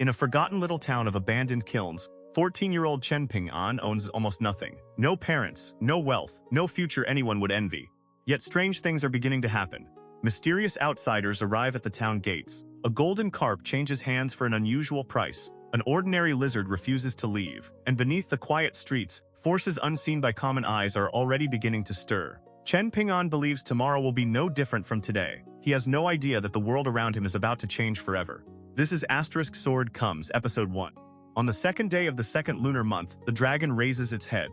In a forgotten little town of abandoned kilns, 14-year-old Chen Ping'an owns almost nothing. No parents, no wealth, no future anyone would envy. Yet strange things are beginning to happen. Mysterious outsiders arrive at the town gates. A golden carp changes hands for an unusual price. An ordinary lizard refuses to leave. And beneath the quiet streets, forces unseen by common eyes are already beginning to stir. Chen Ping'an believes tomorrow will be no different from today. He has no idea that the world around him is about to change forever. This is * Sword Comes, Episode 1. On the second day of the second lunar month, the dragon raises its head.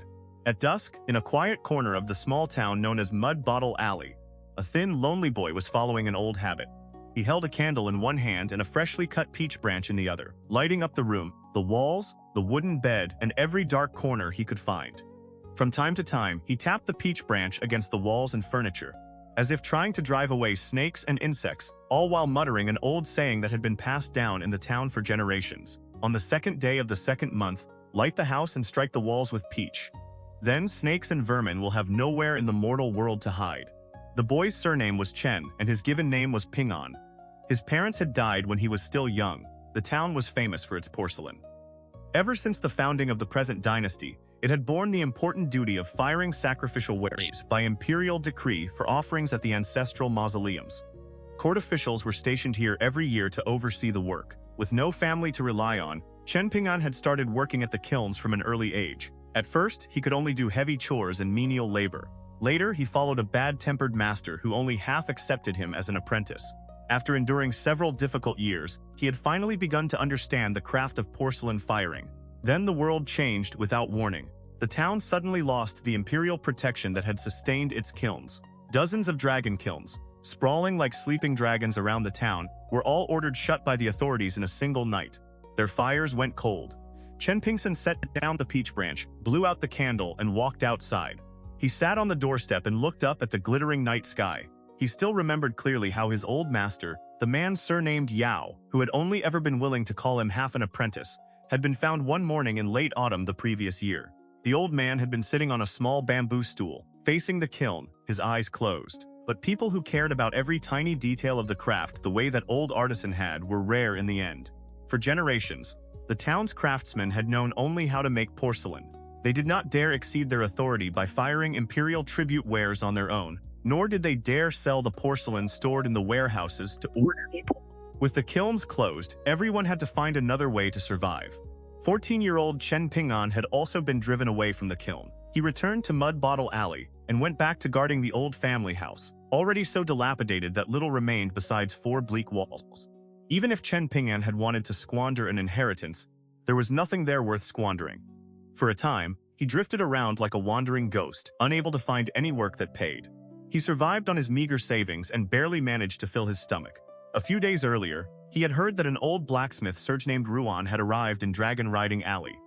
At dusk, in a quiet corner of the small town known as Mud Bottle Alley, a thin, lonely boy was following an old habit. He held a candle in one hand and a freshly cut peach branch in the other, lighting up the room, the walls, the wooden bed, and every dark corner he could find. From time to time, he tapped the peach branch against the walls and furniture, as if trying to drive away snakes and insects, all while muttering an old saying that had been passed down in the town for generations. On the second day of the second month, light the house and strike the walls with peach. Then snakes and vermin will have nowhere in the mortal world to hide. The boy's surname was Chen, and his given name was Ping'an. His parents had died when he was still young. The town was famous for its porcelain. Ever since the founding of the present dynasty, it had borne the important duty of firing sacrificial wares by imperial decree for offerings at the ancestral mausoleums. Court officials were stationed here every year to oversee the work. With no family to rely on, Chen Ping'an had started working at the kilns from an early age. At first, he could only do heavy chores and menial labor. Later, he followed a bad-tempered master who only half accepted him as an apprentice. After enduring several difficult years, he had finally begun to understand the craft of porcelain firing. Then the world changed without warning. The town suddenly lost the imperial protection that had sustained its kilns. Dozens of dragon kilns, sprawling like sleeping dragons around the town, were all ordered shut by the authorities in a single night. Their fires went cold. Chen Ping'an set down the peach branch, blew out the candle, and walked outside. He sat on the doorstep and looked up at the glittering night sky. He still remembered clearly how his old master, the man surnamed Yao, who had only ever been willing to call him half an apprentice, had been found one morning in late autumn the previous year. The old man had been sitting on a small bamboo stool, facing the kiln, his eyes closed. But people who cared about every tiny detail of the craft the way that old artisan had were rare in the end. For generations, the town's craftsmen had known only how to make porcelain. They did not dare exceed their authority by firing imperial tribute wares on their own, nor did they dare sell the porcelain stored in the warehouses to ordinary people. With the kilns closed, everyone had to find another way to survive. 14-year-old Chen Ping'an had also been driven away from the kiln. He returned to Mud Bottle Alley and went back to guarding the old family house, already so dilapidated that little remained besides 4 bleak walls. Even if Chen Ping'an had wanted to squander an inheritance, there was nothing there worth squandering. For a time, he drifted around like a wandering ghost, unable to find any work that paid. He survived on his meager savings and barely managed to fill his stomach. A few days earlier, he had heard that an old blacksmith surnamed Ruan had arrived in Dragon Riding Alley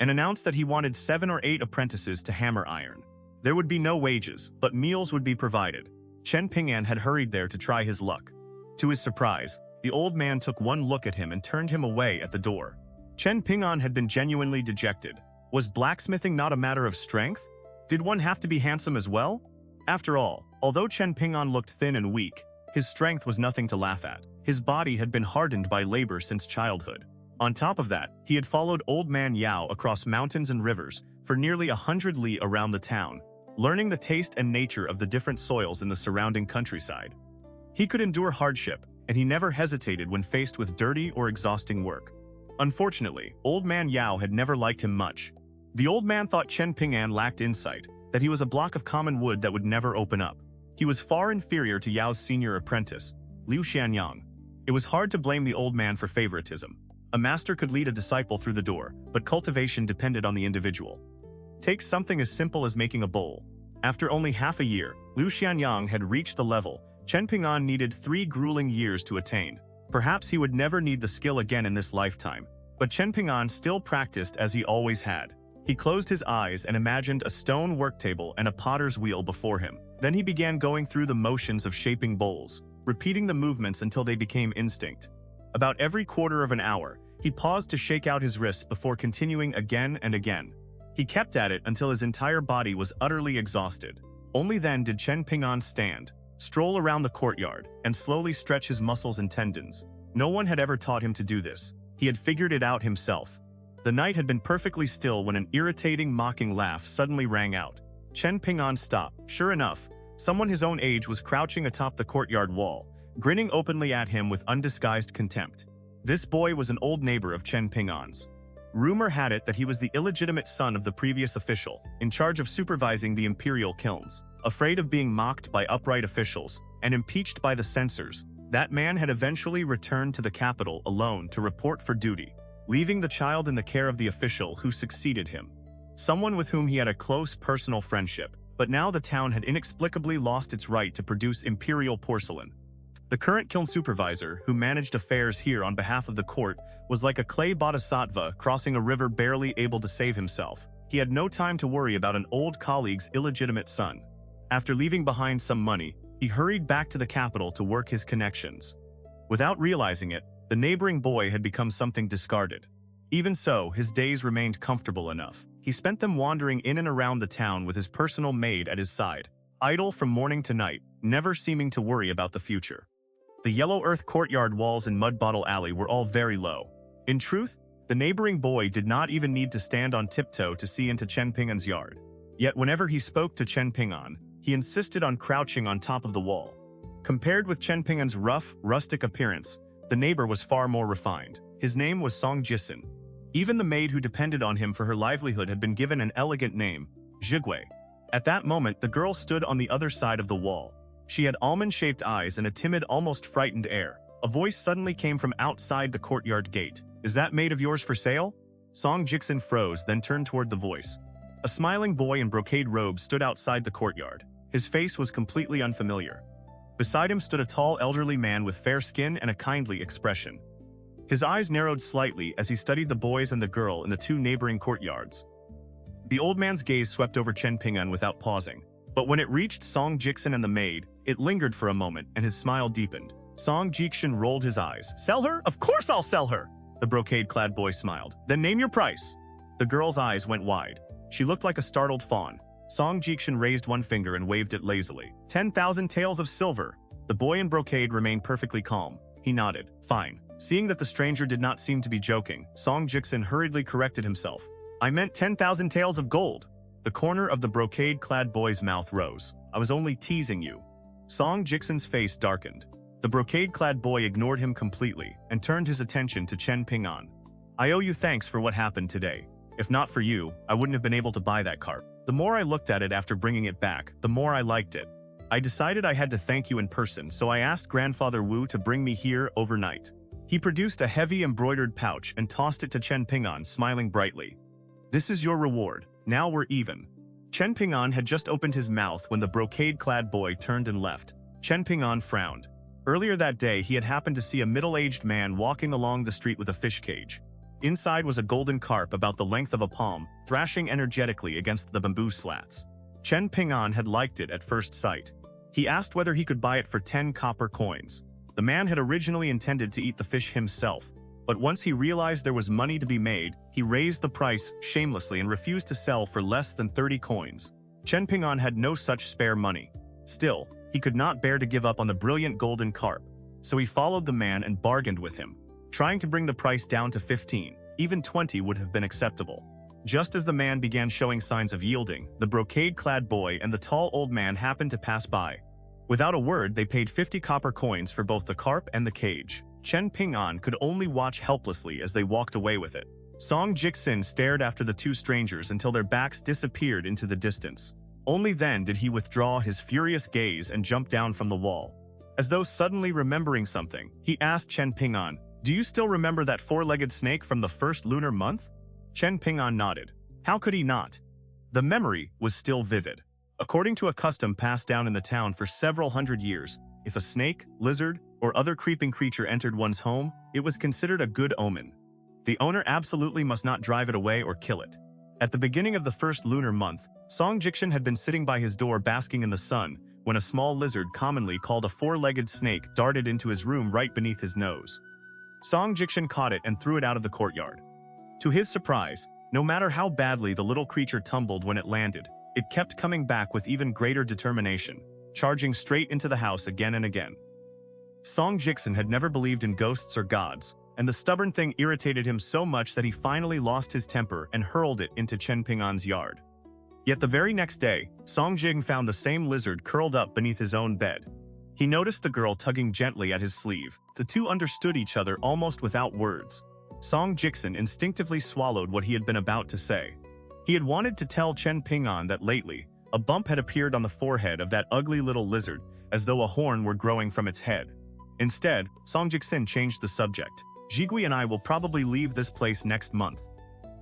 and announced that he wanted 7 or 8 apprentices to hammer iron. There would be no wages, but meals would be provided. Chen Ping'an had hurried there to try his luck. To his surprise, the old man took one look at him and turned him away at the door. Chen Ping'an had been genuinely dejected. Was blacksmithing not a matter of strength? Did one have to be handsome as well? After all, although Chen Ping'an looked thin and weak, his strength was nothing to laugh at. His body had been hardened by labor since childhood. On top of that, he had followed old man Yao across mountains and rivers for nearly 100 li around the town, learning the taste and nature of the different soils in the surrounding countryside. He could endure hardship, and he never hesitated when faced with dirty or exhausting work. Unfortunately, old man Yao had never liked him much. The old man thought Chen Ping'an lacked insight, that he was a block of common wood that would never open up. He was far inferior to Yao's senior apprentice, Xianxia. It was hard to blame the old man for favoritism. A master could lead a disciple through the door, but cultivation depended on the individual. Take something as simple as making a bowl. After only half a year, Xianxia had reached the level Chen Ping'an needed 3 grueling years to attain. Perhaps he would never need the skill again in this lifetime, but Chen Ping'an still practiced as he always had. He closed his eyes and imagined a stone worktable and a potter's wheel before him. Then he began going through the motions of shaping bowls, repeating the movements until they became instinct. About every quarter of an hour, he paused to shake out his wrists before continuing again and again. He kept at it until his entire body was utterly exhausted. Only then did Chen Ping'an stand, stroll around the courtyard, and slowly stretch his muscles and tendons. No one had ever taught him to do this. He had figured it out himself. The night had been perfectly still when an irritating, mocking laugh suddenly rang out. Chen Ping'an stopped. Sure enough, someone his own age was crouching atop the courtyard wall, grinning openly at him with undisguised contempt. This boy was an old neighbor of Chen Ping'an's. Rumor had it that he was the illegitimate son of the previous official, in charge of supervising the imperial kilns. Afraid of being mocked by upright officials and impeached by the censors, that man had eventually returned to the capital alone to report for duty, leaving the child in the care of the official who succeeded him. Someone with whom he had a close personal friendship, but now the town had inexplicably lost its right to produce imperial porcelain. The current kiln supervisor, who managed affairs here on behalf of the court, was like a clay bodhisattva crossing a river barely able to save himself. He had no time to worry about an old colleague's illegitimate son. After leaving behind some money, he hurried back to the capital to work his connections. Without realizing it, the neighboring boy had become something discarded. Even so, his days remained comfortable enough. He spent them wandering in and around the town with his personal maid at his side, idle from morning to night, never seeming to worry about the future. The yellow earth courtyard walls and mud bottle alley were all very low. In truth, the neighboring boy did not even need to stand on tiptoe to see into Chen Ping'an's yard. Yet whenever he spoke to Chen Ping'an, he insisted on crouching on top of the wall. Compared with Chen Ping'an's rough, rustic appearance, the neighbor was far more refined. His name was Song Jisin. Even the maid who depended on him for her livelihood had been given an elegant name, Zhigui. At that moment, the girl stood on the other side of the wall. She had almond-shaped eyes and a timid, almost frightened air. A voice suddenly came from outside the courtyard gate. "Is that maid of yours for sale?" Song Jisin froze, then turned toward the voice. A smiling boy in brocade robes stood outside the courtyard. His face was completely unfamiliar. Beside him stood a tall, elderly man with fair skin and a kindly expression. His eyes narrowed slightly as he studied the boys and the girl in the two neighboring courtyards. The old man's gaze swept over Chen Ping'an without pausing. But when it reached Song Jisin and the maid, it lingered for a moment and his smile deepened. Song Jisin rolled his eyes. "Sell her? Of course I'll sell her!" The brocade-clad boy smiled. "Then name your price." The girl's eyes went wide. She looked like a startled fawn. Song Jisin raised one finger and waved it lazily. 10,000 taels of silver." The boy in brocade remained perfectly calm. He nodded. "Fine." Seeing that the stranger did not seem to be joking, Song Jisin hurriedly corrected himself. "I meant 10,000 taels of gold." The corner of the brocade-clad boy's mouth rose. "I was only teasing you." Song Jisin's face darkened. The brocade-clad boy ignored him completely and turned his attention to Chen Ping'an. "I owe you thanks for what happened today. If not for you, I wouldn't have been able to buy that carp. The more I looked at it after bringing it back, the more I liked it. I decided I had to thank you in person, so I asked Grandfather Wu to bring me here overnight." He produced a heavy embroidered pouch and tossed it to Chen Ping'an, smiling brightly. "This is your reward. Now we're even." Chen Ping'an had just opened his mouth when the brocade-clad boy turned and left. Chen Ping'an frowned. Earlier that day, he had happened to see a middle-aged man walking along the street with a fish cage. Inside was a golden carp about the length of a palm, thrashing energetically against the bamboo slats. Chen Ping'an had liked it at first sight. He asked whether he could buy it for 10 copper coins. The man had originally intended to eat the fish himself, but once he realized there was money to be made, he raised the price shamelessly and refused to sell for less than 30 coins. Chen Ping'an had no such spare money. Still, he could not bear to give up on the brilliant golden carp, so he followed the man and bargained with him, trying to bring the price down to 15. Even 20 would have been acceptable. Just as the man began showing signs of yielding, the brocade-clad boy and the tall old man happened to pass by. Without a word, they paid 50 copper coins for both the carp and the cage. Chen Ping'an could only watch helplessly as they walked away with it. Song Jisin stared after the two strangers until their backs disappeared into the distance. Only then did he withdraw his furious gaze and jump down from the wall. As though suddenly remembering something, he asked Chen Ping'an, "Do you still remember that four-legged snake from the first lunar month?" Chen Ping'an nodded. How could he not? The memory was still vivid. According to a custom passed down in the town for several hundred years, if a snake, lizard, or other creeping creature entered one's home, it was considered a good omen. The owner absolutely must not drive it away or kill it. At the beginning of the first lunar month, Song Jisin had been sitting by his door basking in the sun when a small lizard commonly called a four-legged snake darted into his room right beneath his nose. Song Jisin caught it and threw it out of the courtyard. To his surprise, no matter how badly the little creature tumbled when it landed, it kept coming back with even greater determination, charging straight into the house again and again. Song Jisin had never believed in ghosts or gods, and the stubborn thing irritated him so much that he finally lost his temper and hurled it into Chen Ping'an's yard. Yet the very next day, Song Jing found the same lizard curled up beneath his own bed. He noticed the girl tugging gently at his sleeve. The two understood each other almost without words. Song Jingxin instinctively swallowed what he had been about to say. He had wanted to tell Chen Ping'an that lately, a bump had appeared on the forehead of that ugly little lizard, as though a horn were growing from its head. Instead, Song Jingxin changed the subject. Jigui and I will probably leave this place next month.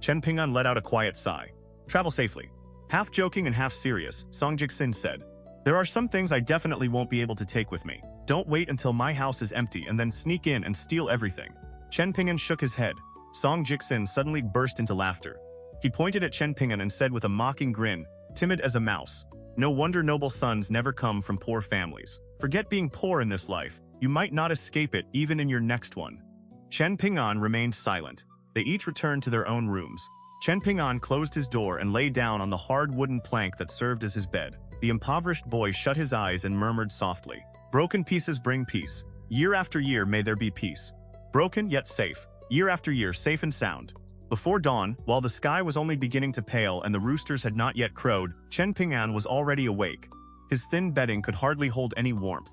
Chen Ping'an let out a quiet sigh. Travel safely. Half joking and half serious, Song Jingxin said, "There are some things I definitely won't be able to take with me. Don't wait until my house is empty and then sneak in and steal everything." Chen Ping'an shook his head. Song Jingxin suddenly burst into laughter. He pointed at Chen Ping'an and said with a mocking grin, timid as a mouse, "No wonder noble sons never come from poor families. Forget being poor in this life. You might not escape it even in your next one." Chen Ping'an remained silent. They each returned to their own rooms. Chen Ping'an closed his door and lay down on the hard wooden plank that served as his bed. The impoverished boy shut his eyes and murmured softly, "Broken pieces bring peace. Year after year may there be peace. Broken yet safe. Year after year safe and sound." Before dawn, while the sky was only beginning to pale and the roosters had not yet crowed, Chen Ping'an was already awake. His thin bedding could hardly hold any warmth.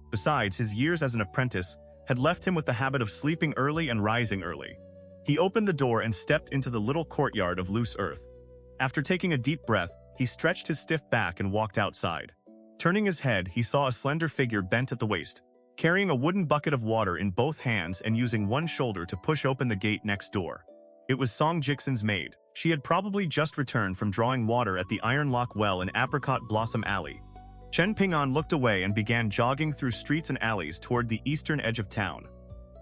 Besides, his years as an apprentice had left him with the habit of sleeping early and rising early. He opened the door and stepped into the little courtyard of loose earth. After taking a deep breath, he stretched his stiff back and walked outside. Turning his head, he saw a slender figure bent at the waist, carrying a wooden bucket of water in both hands and using one shoulder to push open the gate next door. It was Song Jingxin's maid. She had probably just returned from drawing water at the Iron Lock Well in Apricot Blossom Alley. Chen Ping'an looked away and began jogging through streets and alleys toward the eastern edge of town.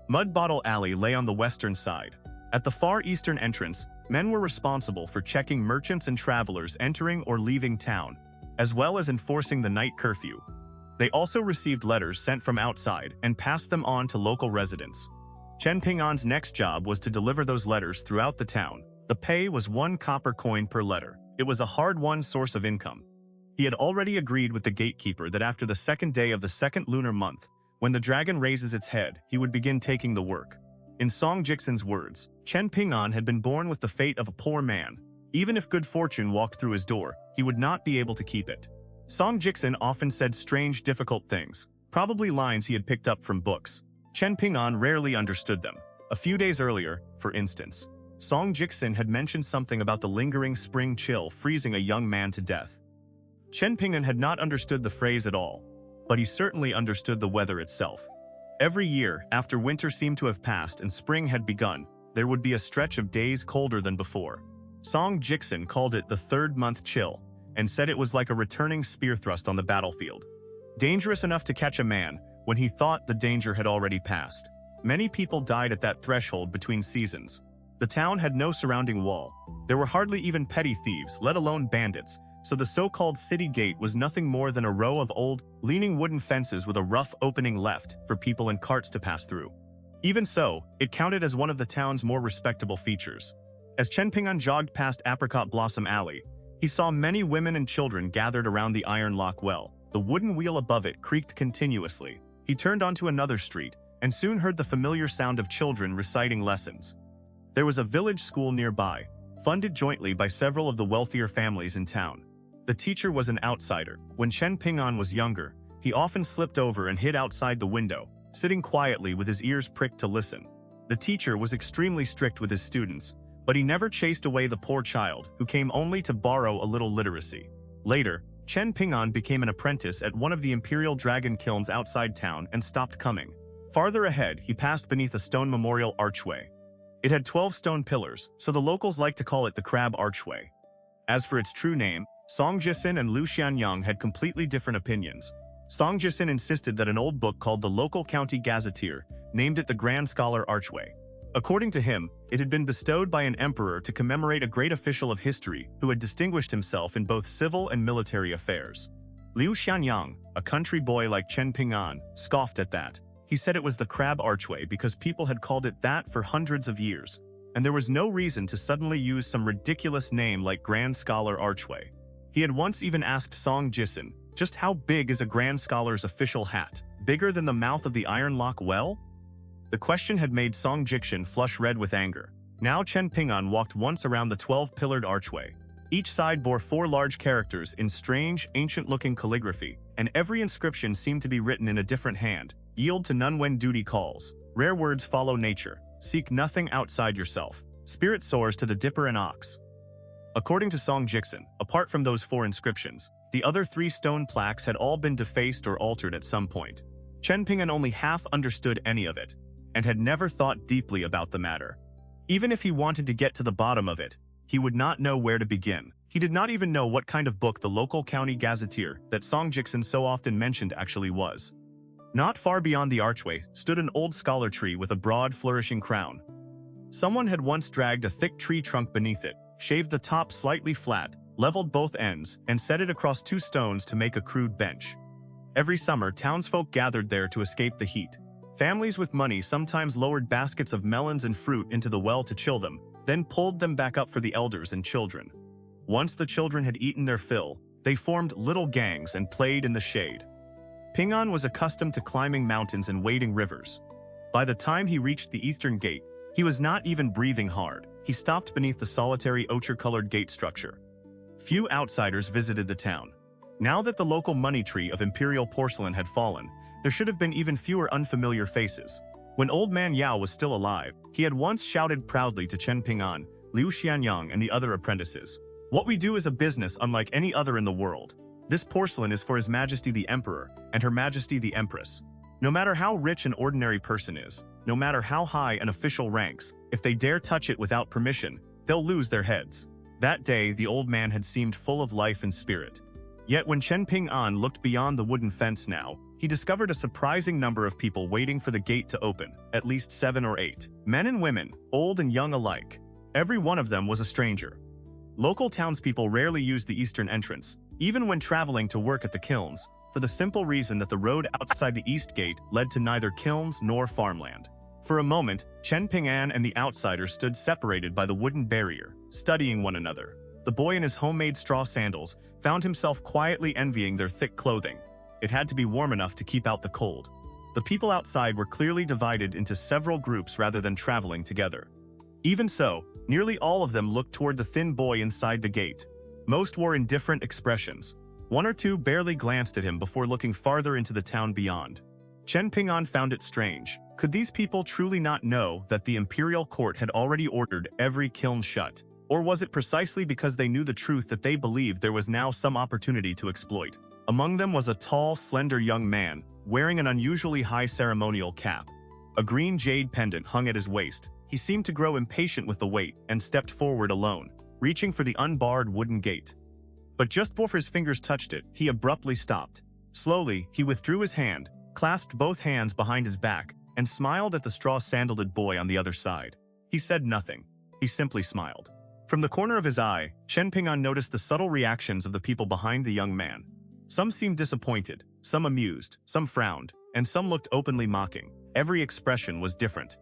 Mud Bottle Alley lay on the western side. At the far eastern entrance, men were responsible for checking merchants and travelers entering or leaving town, as well as enforcing the night curfew. They also received letters sent from outside and passed them on to local residents. Chen Ping'an's next job was to deliver those letters throughout the town. The pay was 1 copper coin per letter. It was a hard-won source of income. He had already agreed with the gatekeeper that after the second day of the second lunar month, when the dragon raises its head, he would begin taking the work. In Song Jingxin's words, Chen Ping'an had been born with the fate of a poor man. Even if good fortune walked through his door, he would not be able to keep it. Song Jingxin often said strange, difficult things, probably lines he had picked up from books. Chen Ping'an rarely understood them. A few days earlier, for instance, Song Jingxin had mentioned something about the lingering spring chill freezing a young man to death. Chen Ping'an had not understood the phrase at all, but he certainly understood the weather itself. Every year, after winter seemed to have passed and spring had begun, there would be a stretch of days colder than before. Song Jingxin called it the third-month chill, and said it was like a returning spear thrust on the battlefield. Dangerous enough to catch a man when he thought the danger had already passed. Many people died at that threshold between seasons. The town had no surrounding wall. There were hardly even petty thieves, let alone bandits, so the so-called city gate was nothing more than a row of old, leaning wooden fences with a rough opening left for people and carts to pass through. Even so, it counted as one of the town's more respectable features. As Chen Ping'an jogged past Apricot Blossom Alley, he saw many women and children gathered around the Iron Lock Well. The wooden wheel above it creaked continuously. He turned onto another street, and soon heard the familiar sound of children reciting lessons. There was a village school nearby, funded jointly by several of the wealthier families in town. The teacher was an outsider. When Chen Ping'an was younger, he often slipped over and hid outside the window, sitting quietly with his ears pricked to listen. The teacher was extremely strict with his students, but he never chased away the poor child, who came only to borrow a little literacy. Later, Chen Ping'an became an apprentice at one of the imperial dragon kilns outside town and stopped coming. Farther ahead, he passed beneath a stone memorial archway. It had 12 stone pillars, so the locals liked to call it the Crab Archway. As for its true name, Song Jingxin and Liu Xianxia had completely different opinions. Song Jingxin insisted that an old book called the Local County Gazetteer named it the Grand Scholar Archway. According to him, it had been bestowed by an emperor to commemorate a great official of history who had distinguished himself in both civil and military affairs. Liu Xianxia, a country boy like Chen Ping'an, scoffed at that. He said it was the Crab Archway because people had called it that for hundreds of years, and there was no reason to suddenly use some ridiculous name like Grand Scholar Archway. He had once even asked Song Jingxin, just how big is a Grand Scholar's official hat? Bigger than the mouth of the Iron Lock Well? The question had made Song Jixian flush red with anger. Now Chen Ping'an walked once around the 12-pillared archway. Each side bore 4 large characters in strange, ancient-looking calligraphy, and every inscription seemed to be written in a different hand. Yield to none when duty calls. Rare words follow nature. Seek nothing outside yourself. Spirit soars to the dipper and ox. According to Song Jixian, apart from those 4 inscriptions, the other 3 stone plaques had all been defaced or altered at some point. Chen Ping'an only half understood any of it, and had never thought deeply about the matter. Even if he wanted to get to the bottom of it, he would not know where to begin. He did not even know what kind of book the local county gazetteer that Song Jixian so often mentioned actually was. Not far beyond the archway stood an old scholar tree with a broad, flourishing crown. Someone had once dragged a thick tree trunk beneath it, shaved the top slightly flat, leveled both ends, and set it across 2 stones to make a crude bench. Every summer, townsfolk gathered there to escape the heat. Families with money sometimes lowered baskets of melons and fruit into the well to chill them, then pulled them back up for the elders and children. Once the children had eaten their fill, they formed little gangs and played in the shade. Ping'an was accustomed to climbing mountains and wading rivers. By the time he reached the eastern gate, he was not even breathing hard. He stopped beneath the solitary ochre-colored gate structure. Few outsiders visited the town. Now that the local money tree of imperial porcelain had fallen, there should have been even fewer unfamiliar faces. When Old Man Yao was still alive, he had once shouted proudly to Chen Ping'an, Liu Xianxia and the other apprentices, "What we do is a business unlike any other in the world. This porcelain is for His Majesty the Emperor and Her Majesty the Empress. No matter how rich an ordinary person is, no matter how high an official ranks, if they dare touch it without permission, they'll lose their heads." That day, the old man had seemed full of life and spirit. Yet when Chen Ping'an looked beyond the wooden fence now, he discovered a surprising number of people waiting for the gate to open, at least 7 or 8. Men and women, old and young alike. Every one of them was a stranger. Local townspeople rarely used the eastern entrance, even when traveling to work at the kilns, for the simple reason that the road outside the east gate led to neither kilns nor farmland. For a moment, Chen Ping'an and the outsiders stood separated by the wooden barrier, studying one another. The boy in his homemade straw sandals found himself quietly envying their thick clothing. It had to be warm enough to keep out the cold. The people outside were clearly divided into several groups rather than traveling together. Even so, nearly all of them looked toward the thin boy inside the gate. Most wore indifferent expressions. 1 or 2 barely glanced at him before looking farther into the town beyond. Chen Ping'an found it strange. Could these people truly not know that the imperial court had already ordered every kiln shut? Or was it precisely because they knew the truth that they believed there was now some opportunity to exploit? Among them was a tall, slender young man, wearing an unusually high ceremonial cap. A green jade pendant hung at his waist. He seemed to grow impatient with the wait and stepped forward alone, reaching for the unbarred wooden gate. But just before his fingers touched it, he abruptly stopped. Slowly, he withdrew his hand, clasped both hands behind his back, and smiled at the straw-sandaled boy on the other side. He said nothing. He simply smiled. From the corner of his eye, Chen Ping'an noticed the subtle reactions of the people behind the young man. Some seemed disappointed, some amused, some frowned, and some looked openly mocking. Every expression was different.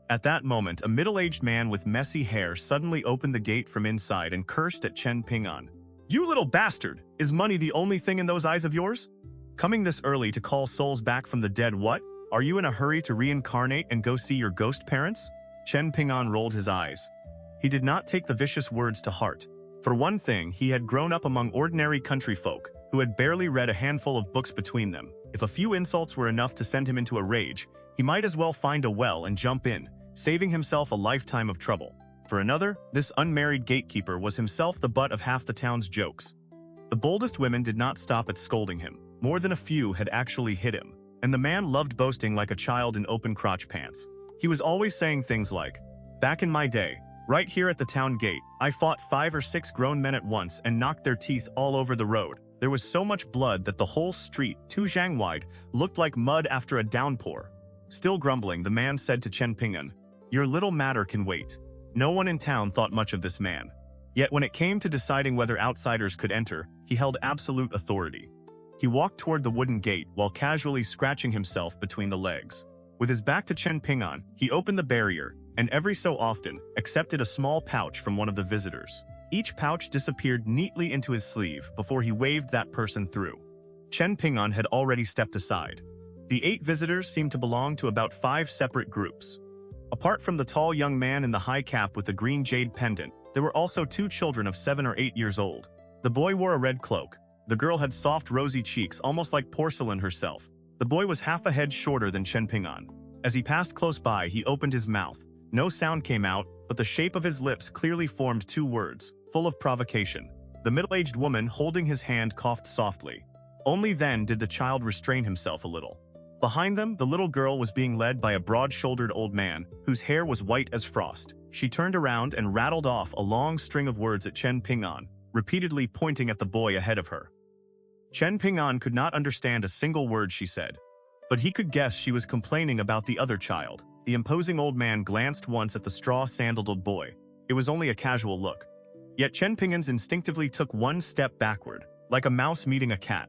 At that moment, a middle-aged man with messy hair suddenly opened the gate from inside and cursed at Chen Ping'an. "You little bastard! Is money the only thing in those eyes of yours? Coming this early to call souls back from the dead, what? Are you in a hurry to reincarnate and go see your ghost parents?" Chen Ping'an rolled his eyes. He did not take the vicious words to heart. For one thing, he had grown up among ordinary country folk, who had barely read a handful of books between them. If a few insults were enough to send him into a rage, he might as well find a well and jump in, saving himself a lifetime of trouble. For another, this unmarried gatekeeper was himself the butt of half the town's jokes. The boldest women did not stop at scolding him. More than a few had actually hit him. And the man loved boasting like a child in open crotch pants. He was always saying things like, "Back in my day, right here at the town gate, I fought 5 or 6 grown men at once and knocked their teeth all over the road. There was so much blood that the whole street, 2 zhang wide, looked like mud after a downpour." Still grumbling, the man said to Chen Ping'an, "Your little matter can wait." No one in town thought much of this man. Yet when it came to deciding whether outsiders could enter, he held absolute authority. He walked toward the wooden gate while casually scratching himself between the legs. With his back to Chen Ping'an, he opened the barrier, and every so often, accepted a small pouch from one of the visitors. Each pouch disappeared neatly into his sleeve before he waved that person through. Chen Ping'an had already stepped aside. The 8 visitors seemed to belong to about 5 separate groups. Apart from the tall young man in the high cap with the green jade pendant, there were also 2 children of 7 or 8 years old. The boy wore a red cloak. The girl had soft rosy cheeks almost like porcelain herself. The boy was half a head shorter than Chen Ping'an. As he passed close by, he opened his mouth. No sound came out, but the shape of his lips clearly formed 2 words, full of provocation. The middle-aged woman holding his hand coughed softly. Only then did the child restrain himself a little. Behind them, the little girl was being led by a broad-shouldered old man, whose hair was white as frost. She turned around and rattled off a long string of words at Chen Ping'an, repeatedly pointing at the boy ahead of her. Chen Ping'an could not understand a single word she said, but he could guess she was complaining about the other child. The imposing old man glanced once at the straw-sandaled old boy. It was only a casual look. Yet Chen Ping'an instinctively took one step backward, like a mouse meeting a cat.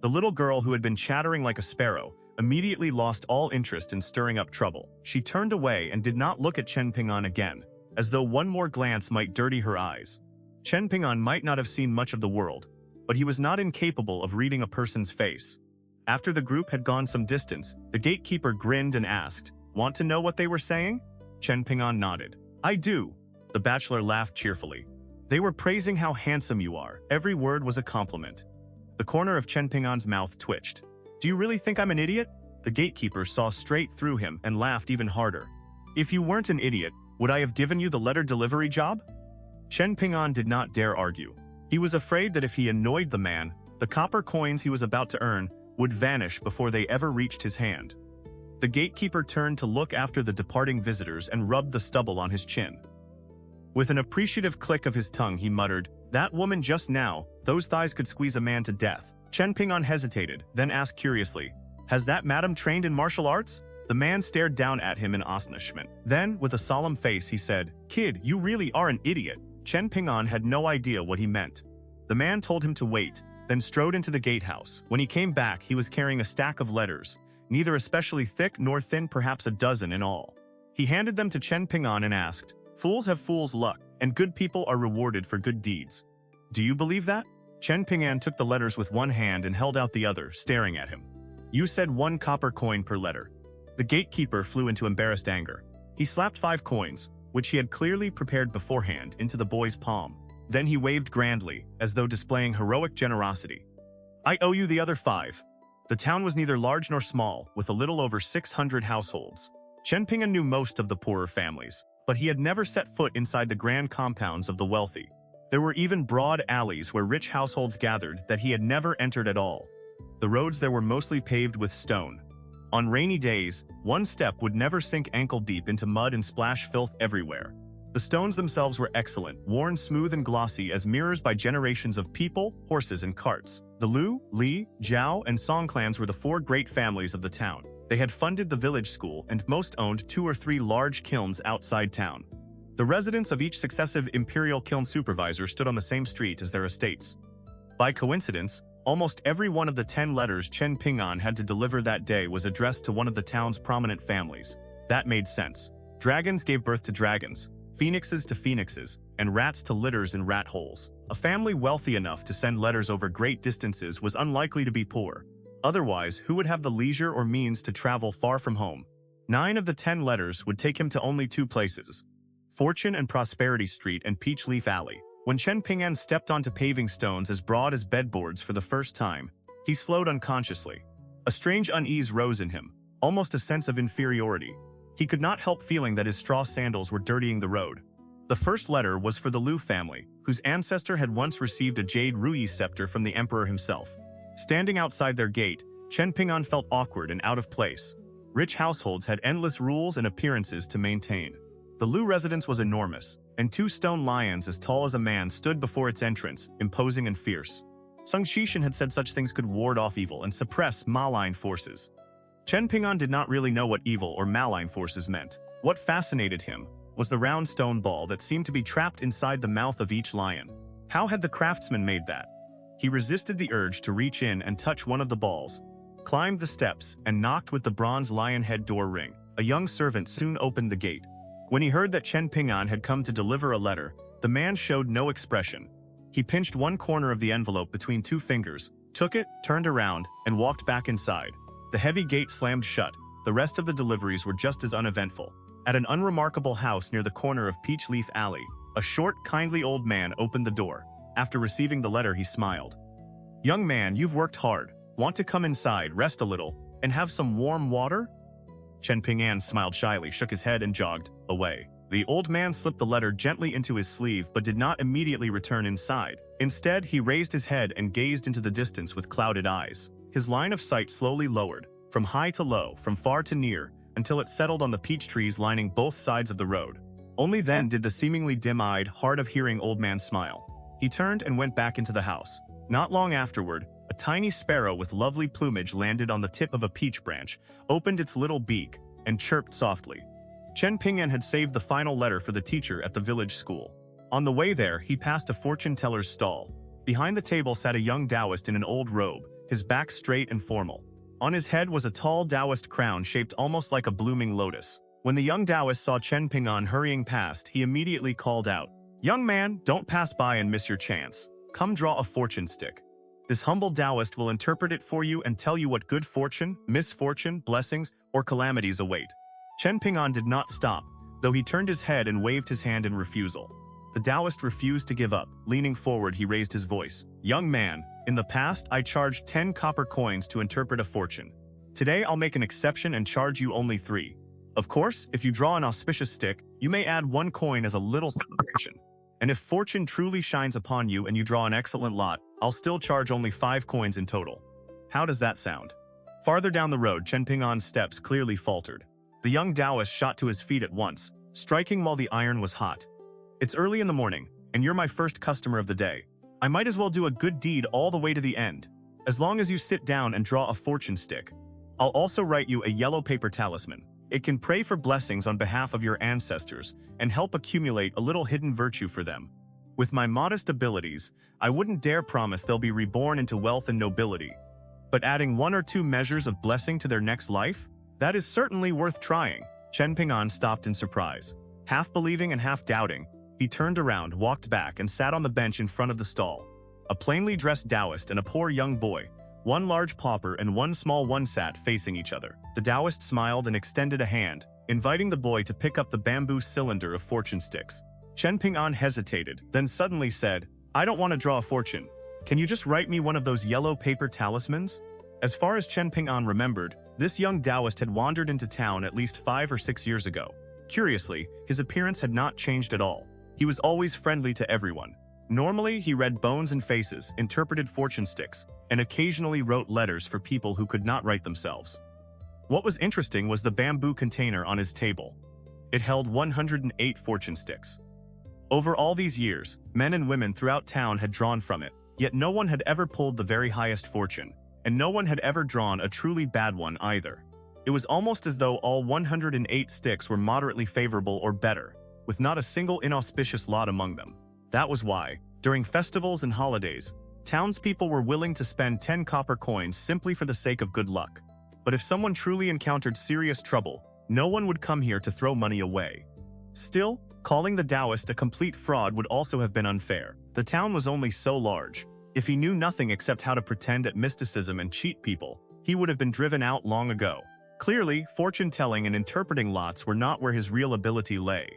The little girl, who had been chattering like a sparrow, immediately lost all interest in stirring up trouble. She turned away and did not look at Chen Ping'an again, as though one more glance might dirty her eyes. Chen Ping'an might not have seen much of the world, but he was not incapable of reading a person's face. After the group had gone some distance, the gatekeeper grinned and asked, "Want to know what they were saying?" Chen Ping'an nodded. "I do." The bachelor laughed cheerfully. "They were praising how handsome you are. Every word was a compliment." The corner of Chen Ping'an's mouth twitched. "Do you really think I'm an idiot?" The gatekeeper saw straight through him and laughed even harder. "If you weren't an idiot, would I have given you the letter delivery job?" Chen Ping'an did not dare argue. He was afraid that if he annoyed the man, the copper coins he was about to earn would vanish before they ever reached his hand. The gatekeeper turned to look after the departing visitors and rubbed the stubble on his chin. With an appreciative click of his tongue, he muttered, "That woman just now, those thighs could squeeze a man to death." Chen Ping'an hesitated, then asked curiously, "Has that madam trained in martial arts?" The man stared down at him in astonishment. Then, with a solemn face, he said, "Kid, you really are an idiot." Chen Ping'an had no idea what he meant. The man told him to wait, then strode into the gatehouse. When he came back, he was carrying a stack of letters, neither especially thick nor thin, perhaps a dozen in all. He handed them to Chen Ping'an and asked, "Fools have fools' luck, and good people are rewarded for good deeds. Do you believe that?" Chen Ping'an took the letters with one hand and held out the other, staring at him. "You said 1 copper coin per letter." The gatekeeper flew into embarrassed anger. He slapped 5 coins, which he had clearly prepared beforehand, into the boy's palm. Then he waved grandly, as though displaying heroic generosity. "I owe you the other 5. The town was neither large nor small, with a little over 600 households. Chen Ping'an knew most of the poorer families, but he had never set foot inside the grand compounds of the wealthy. There were even broad alleys where rich households gathered that he had never entered at all. The roads there were mostly paved with stone. On rainy days, one step would never sink ankle-deep into mud and splash filth everywhere. The stones themselves were excellent, worn smooth and glossy as mirrors by generations of people, horses, and carts. The Lu, Li, Zhao, and Song clans were the 4 great families of the town. They had funded the village school and most owned 2 or 3 large kilns outside town. The residence of each successive imperial kiln supervisor stood on the same street as their estates. By coincidence, almost every one of the 10 letters Chen Ping'an had to deliver that day was addressed to one of the town's prominent families. That made sense. Dragons gave birth to dragons, phoenixes to phoenixes, and rats to litters in rat holes. A family wealthy enough to send letters over great distances was unlikely to be poor. Otherwise, who would have the leisure or means to travel far from home? 9 of the 10 letters would take him to only 2 places: Fortune and Prosperity Street and Peach Leaf Alley. When Chen Ping'an stepped onto paving stones as broad as bedboards for the first time, he slowed unconsciously. A strange unease rose in him, almost a sense of inferiority. He could not help feeling that his straw sandals were dirtying the road. The first letter was for the Lu family, whose ancestor had once received a jade Ruyi scepter from the emperor himself. Standing outside their gate, Chen Ping'an felt awkward and out of place. Rich households had endless rules and appearances to maintain. The Lu residence was enormous, and 2 stone lions as tall as a man stood before its entrance, imposing and fierce. Sung Shishan had said such things could ward off evil and suppress malign forces. Chen Ping'an did not really know what evil or malign forces meant. What fascinated him was the round stone ball that seemed to be trapped inside the mouth of each lion. How had the craftsman made that? He resisted the urge to reach in and touch one of the balls, climbed the steps, and knocked with the bronze lion head door ring. A young servant soon opened the gate. When he heard that Chen Ping'an had come to deliver a letter, the man showed no expression. He pinched one corner of the envelope between 2 fingers, took it, turned around, and walked back inside. The heavy gate slammed shut. The rest of the deliveries were just as uneventful. At an unremarkable house near the corner of Peach Leaf Alley, a short, kindly old man opened the door. After receiving the letter, he smiled. "Young man, you've worked hard. Want to come inside, rest a little, and have some warm water?" Chen Ping'an smiled shyly, shook his head, and jogged away. The old man slipped the letter gently into his sleeve but did not immediately return inside. Instead, he raised his head and gazed into the distance with clouded eyes. His line of sight slowly lowered, from high to low, from far to near, until it settled on the peach trees lining both sides of the road. Only then did the seemingly dim-eyed, hard-of-hearing old man smile. He turned and went back into the house. Not long afterward, a tiny sparrow with lovely plumage landed on the tip of a peach branch, opened its little beak, and chirped softly. Chen Ping'an had saved the final letter for the teacher at the village school. On the way there, he passed a fortune-teller's stall. Behind the table sat a young Taoist in an old robe, his back straight and formal. On his head was a tall Taoist crown shaped almost like a blooming lotus. When the young Taoist saw Chen Ping'an hurrying past, he immediately called out, "Young man, don't pass by and miss your chance. Come draw a fortune stick. This humble Taoist will interpret it for you and tell you what good fortune, misfortune, blessings, or calamities await." Chen Ping'an did not stop, though he turned his head and waved his hand in refusal. The Taoist refused to give up. Leaning forward, he raised his voice. "Young man, in the past I charged 10 copper coins to interpret a fortune. Today I'll make an exception and charge you only 3. Of course, if you draw an auspicious stick, you may add 1 coin as a little celebration. And if fortune truly shines upon you and you draw an excellent lot, I'll still charge only 5 coins in total. How does that sound?" Farther down the road, Chen Ping'an's steps clearly faltered. The young Taoist shot to his feet at once, striking while the iron was hot. "It's early in the morning, and you're my first customer of the day. I might as well do a good deed all the way to the end. As long as you sit down and draw a fortune stick. I'll also write you a yellow paper talisman. It can pray for blessings on behalf of your ancestors and help accumulate a little hidden virtue for them. With my modest abilities, I wouldn't dare promise they'll be reborn into wealth and nobility. But adding 1 or 2 measures of blessing to their next life? That is certainly worth trying." Chen Ping'an stopped in surprise. Half believing and half doubting, he turned around, walked back, and sat on the bench in front of the stall. A plainly dressed Taoist and a poor young boy, one large pauper and one small one, sat facing each other. The Taoist smiled and extended a hand, inviting the boy to pick up the bamboo cylinder of fortune sticks. Chen Ping'an hesitated, then suddenly said, "I don't want to draw a fortune. Can you just write me one of those yellow paper talismans?" As far as Chen Ping'an remembered, this young Taoist had wandered into town at least 5 or 6 years ago. Curiously, his appearance had not changed at all. He was always friendly to everyone. Normally, he read bones and faces, interpreted fortune sticks, and occasionally wrote letters for people who could not write themselves. What was interesting was the bamboo container on his table. It held 108 fortune sticks. Over all these years, men and women throughout town had drawn from it, yet no one had ever pulled the very highest fortune, and no one had ever drawn a truly bad one either. It was almost as though all 108 sticks were moderately favorable or better, with not a single inauspicious lot among them. That was why, during festivals and holidays, townspeople were willing to spend 10 copper coins simply for the sake of good luck. But if someone truly encountered serious trouble, no one would come here to throw money away. Still, calling the Taoist a complete fraud would also have been unfair. The town was only so large. If he knew nothing except how to pretend at mysticism and cheat people, he would have been driven out long ago. Clearly, fortune-telling and interpreting lots were not where his real ability lay.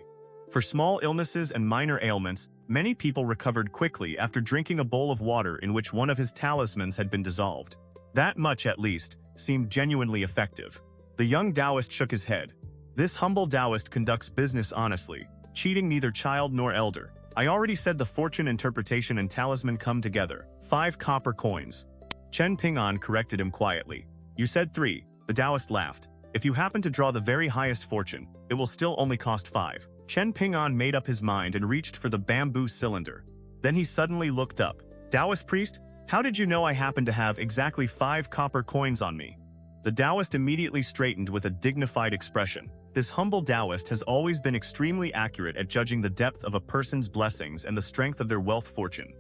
For small illnesses and minor ailments, many people recovered quickly after drinking a bowl of water in which one of his talismans had been dissolved. That much, at least, seemed genuinely effective. The young Taoist shook his head. This humble Taoist conducts business honestly, cheating neither child nor elder. I already said the fortune interpretation and talisman come together. 5 copper coins. Chen Ping'an corrected him quietly. You said 3. The Taoist laughed. If you happen to draw the very highest fortune, it will still only cost 5. Chen Ping'an made up his mind and reached for the bamboo cylinder. Then he suddenly looked up. Taoist priest, how did you know I happen to have exactly 5 copper coins on me? The Taoist immediately straightened with a dignified expression. This humble Taoist has always been extremely accurate at judging the depth of a person's blessings and the strength of their wealth fortune.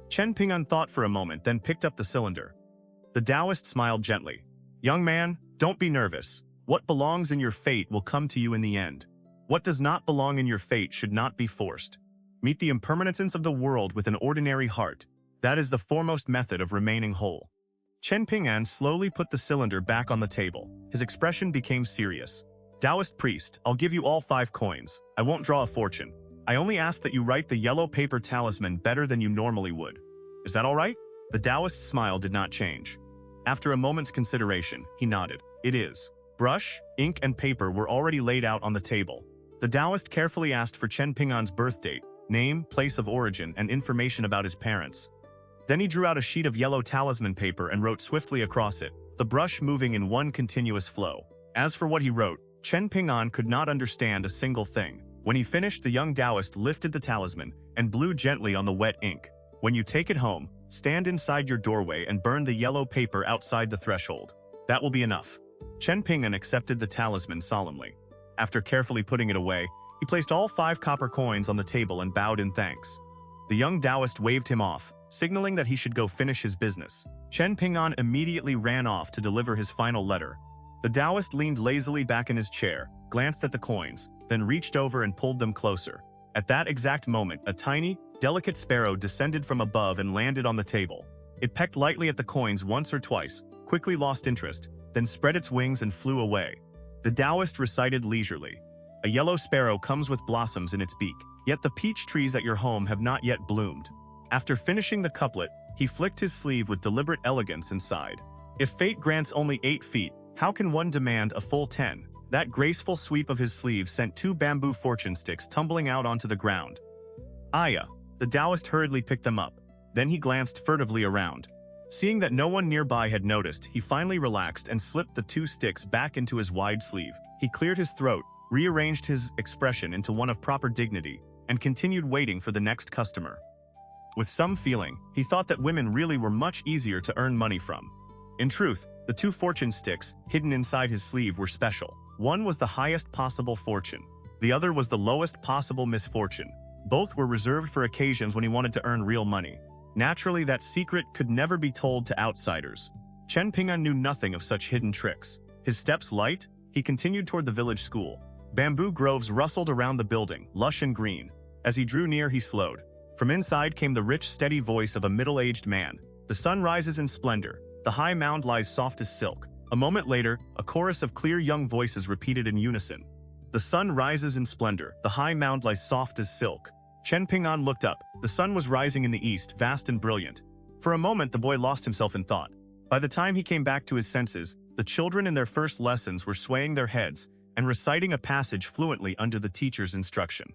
Chen Ping'an thought for a moment, then picked up the cylinder. The Taoist smiled gently. Young man, don't be nervous. What belongs in your fate will come to you in the end. What does not belong in your fate should not be forced. Meet the impermanence of the world with an ordinary heart. That is the foremost method of remaining whole. Chen Ping'an slowly put the cylinder back on the table. His expression became serious. Taoist priest, I'll give you all 5 coins. I won't draw a fortune. I only ask that you write the yellow paper talisman better than you normally would. Is that all right? The Taoist's smile did not change. After a moment's consideration, he nodded. It is. Brush, ink, and paper were already laid out on the table. The Taoist carefully asked for Chen Ping'an's birth date, name, place of origin, and information about his parents. Then he drew out a sheet of yellow talisman paper and wrote swiftly across it, the brush moving in one continuous flow. As for what he wrote, Chen Ping'an could not understand a single thing. When he finished, the young Taoist lifted the talisman and blew gently on the wet ink. When you take it home, stand inside your doorway and burn the yellow paper outside the threshold. That will be enough. Chen Ping'an accepted the talisman solemnly. After carefully putting it away, he placed all 5 copper coins on the table and bowed in thanks. The young Taoist waved him off, signaling that he should go finish his business. Chen Ping'an immediately ran off to deliver his final letter. The Taoist leaned lazily back in his chair, glanced at the coins, then reached over and pulled them closer. At that exact moment, a tiny, delicate sparrow descended from above and landed on the table. It pecked lightly at the coins once or twice, quickly lost interest, then spread its wings and flew away. The Taoist recited leisurely. A yellow sparrow comes with blossoms in its beak, yet the peach trees at your home have not yet bloomed. After finishing the couplet, he flicked his sleeve with deliberate elegance and sighed. If fate grants only 8 feet, how can one demand a full 10? That graceful sweep of his sleeve sent 2 bamboo fortune sticks tumbling out onto the ground. Aya! The Taoist hurriedly picked them up. Then he glanced furtively around. Seeing that no one nearby had noticed, he finally relaxed and slipped the 2 sticks back into his wide sleeve. He cleared his throat, rearranged his expression into one of proper dignity, and continued waiting for the next customer. With some feeling, he thought that women really were much easier to earn money from. In truth, the 2 fortune sticks, hidden inside his sleeve, were special. One was the highest possible fortune. The other was the lowest possible misfortune. Both were reserved for occasions when he wanted to earn real money. Naturally, that secret could never be told to outsiders. Chen Ping'an knew nothing of such hidden tricks. His steps light, he continued toward the village school. Bamboo groves rustled around the building, lush and green. As he drew near, he slowed. From inside came the rich, steady voice of a middle-aged man. The sun rises in splendor. The high mound lies soft as silk. A moment later, a chorus of clear young voices repeated in unison. The sun rises in splendor. The high mound lies soft as silk. Chen Ping'an looked up. The sun was rising in the east, vast and brilliant. For a moment, the boy lost himself in thought. By the time he came back to his senses, the children in their first lessons were swaying their heads and reciting a passage fluently under the teacher's instruction.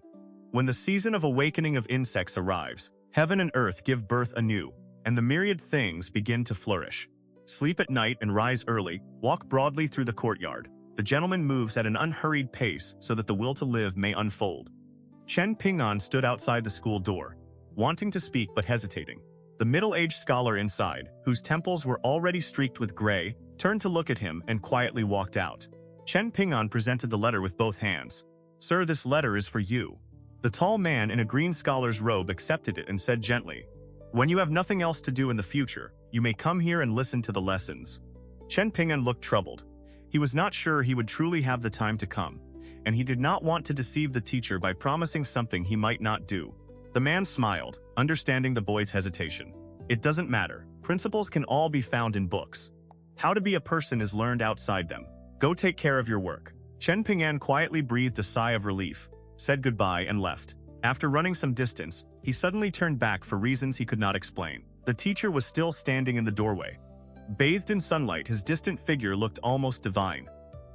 When the season of awakening of insects arrives, heaven and earth give birth anew, and the myriad things begin to flourish. Sleep at night and rise early, walk broadly through the courtyard. The gentleman moves at an unhurried pace so that the will to live may unfold. Chen Ping'an stood outside the school door, wanting to speak but hesitating. The middle-aged scholar inside, whose temples were already streaked with gray, turned to look at him and quietly walked out. Chen Ping'an presented the letter with both hands. "Sir, this letter is for you." The tall man in a green scholar's robe accepted it and said gently, "When you have nothing else to do in the future, you may come here and listen to the lessons." Chen Ping'an looked troubled. He was not sure he would truly have the time to come, and he did not want to deceive the teacher by promising something he might not do. The man smiled, understanding the boy's hesitation. "It doesn't matter. Principles can all be found in books. How to be a person is learned outside them. Go take care of your work." Chen Ping'an quietly breathed a sigh of relief, said goodbye and left. After running some distance, he suddenly turned back for reasons he could not explain. The teacher was still standing in the doorway. Bathed in sunlight, his distant figure looked almost divine.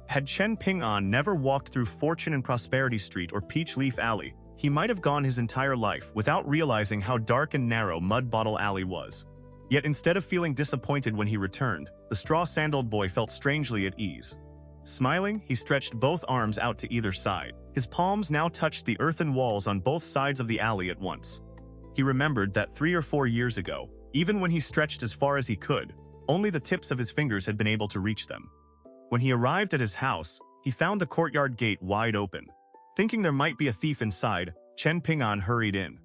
Had Chen Ping'an never walked through Fortune and Prosperity Street or Peach Leaf Alley, he might have gone his entire life without realizing how dark and narrow Mud Bottle Alley was. Yet instead of feeling disappointed when he returned, the straw-sandaled boy felt strangely at ease. Smiling, he stretched both arms out to either side. His palms now touched the earthen walls on both sides of the alley at once. He remembered that 3 or 4 years ago, even when he stretched as far as he could, only the tips of his fingers had been able to reach them. When he arrived at his house, he found the courtyard gate wide open. Thinking there might be a thief inside, Chen Ping'an hurried in.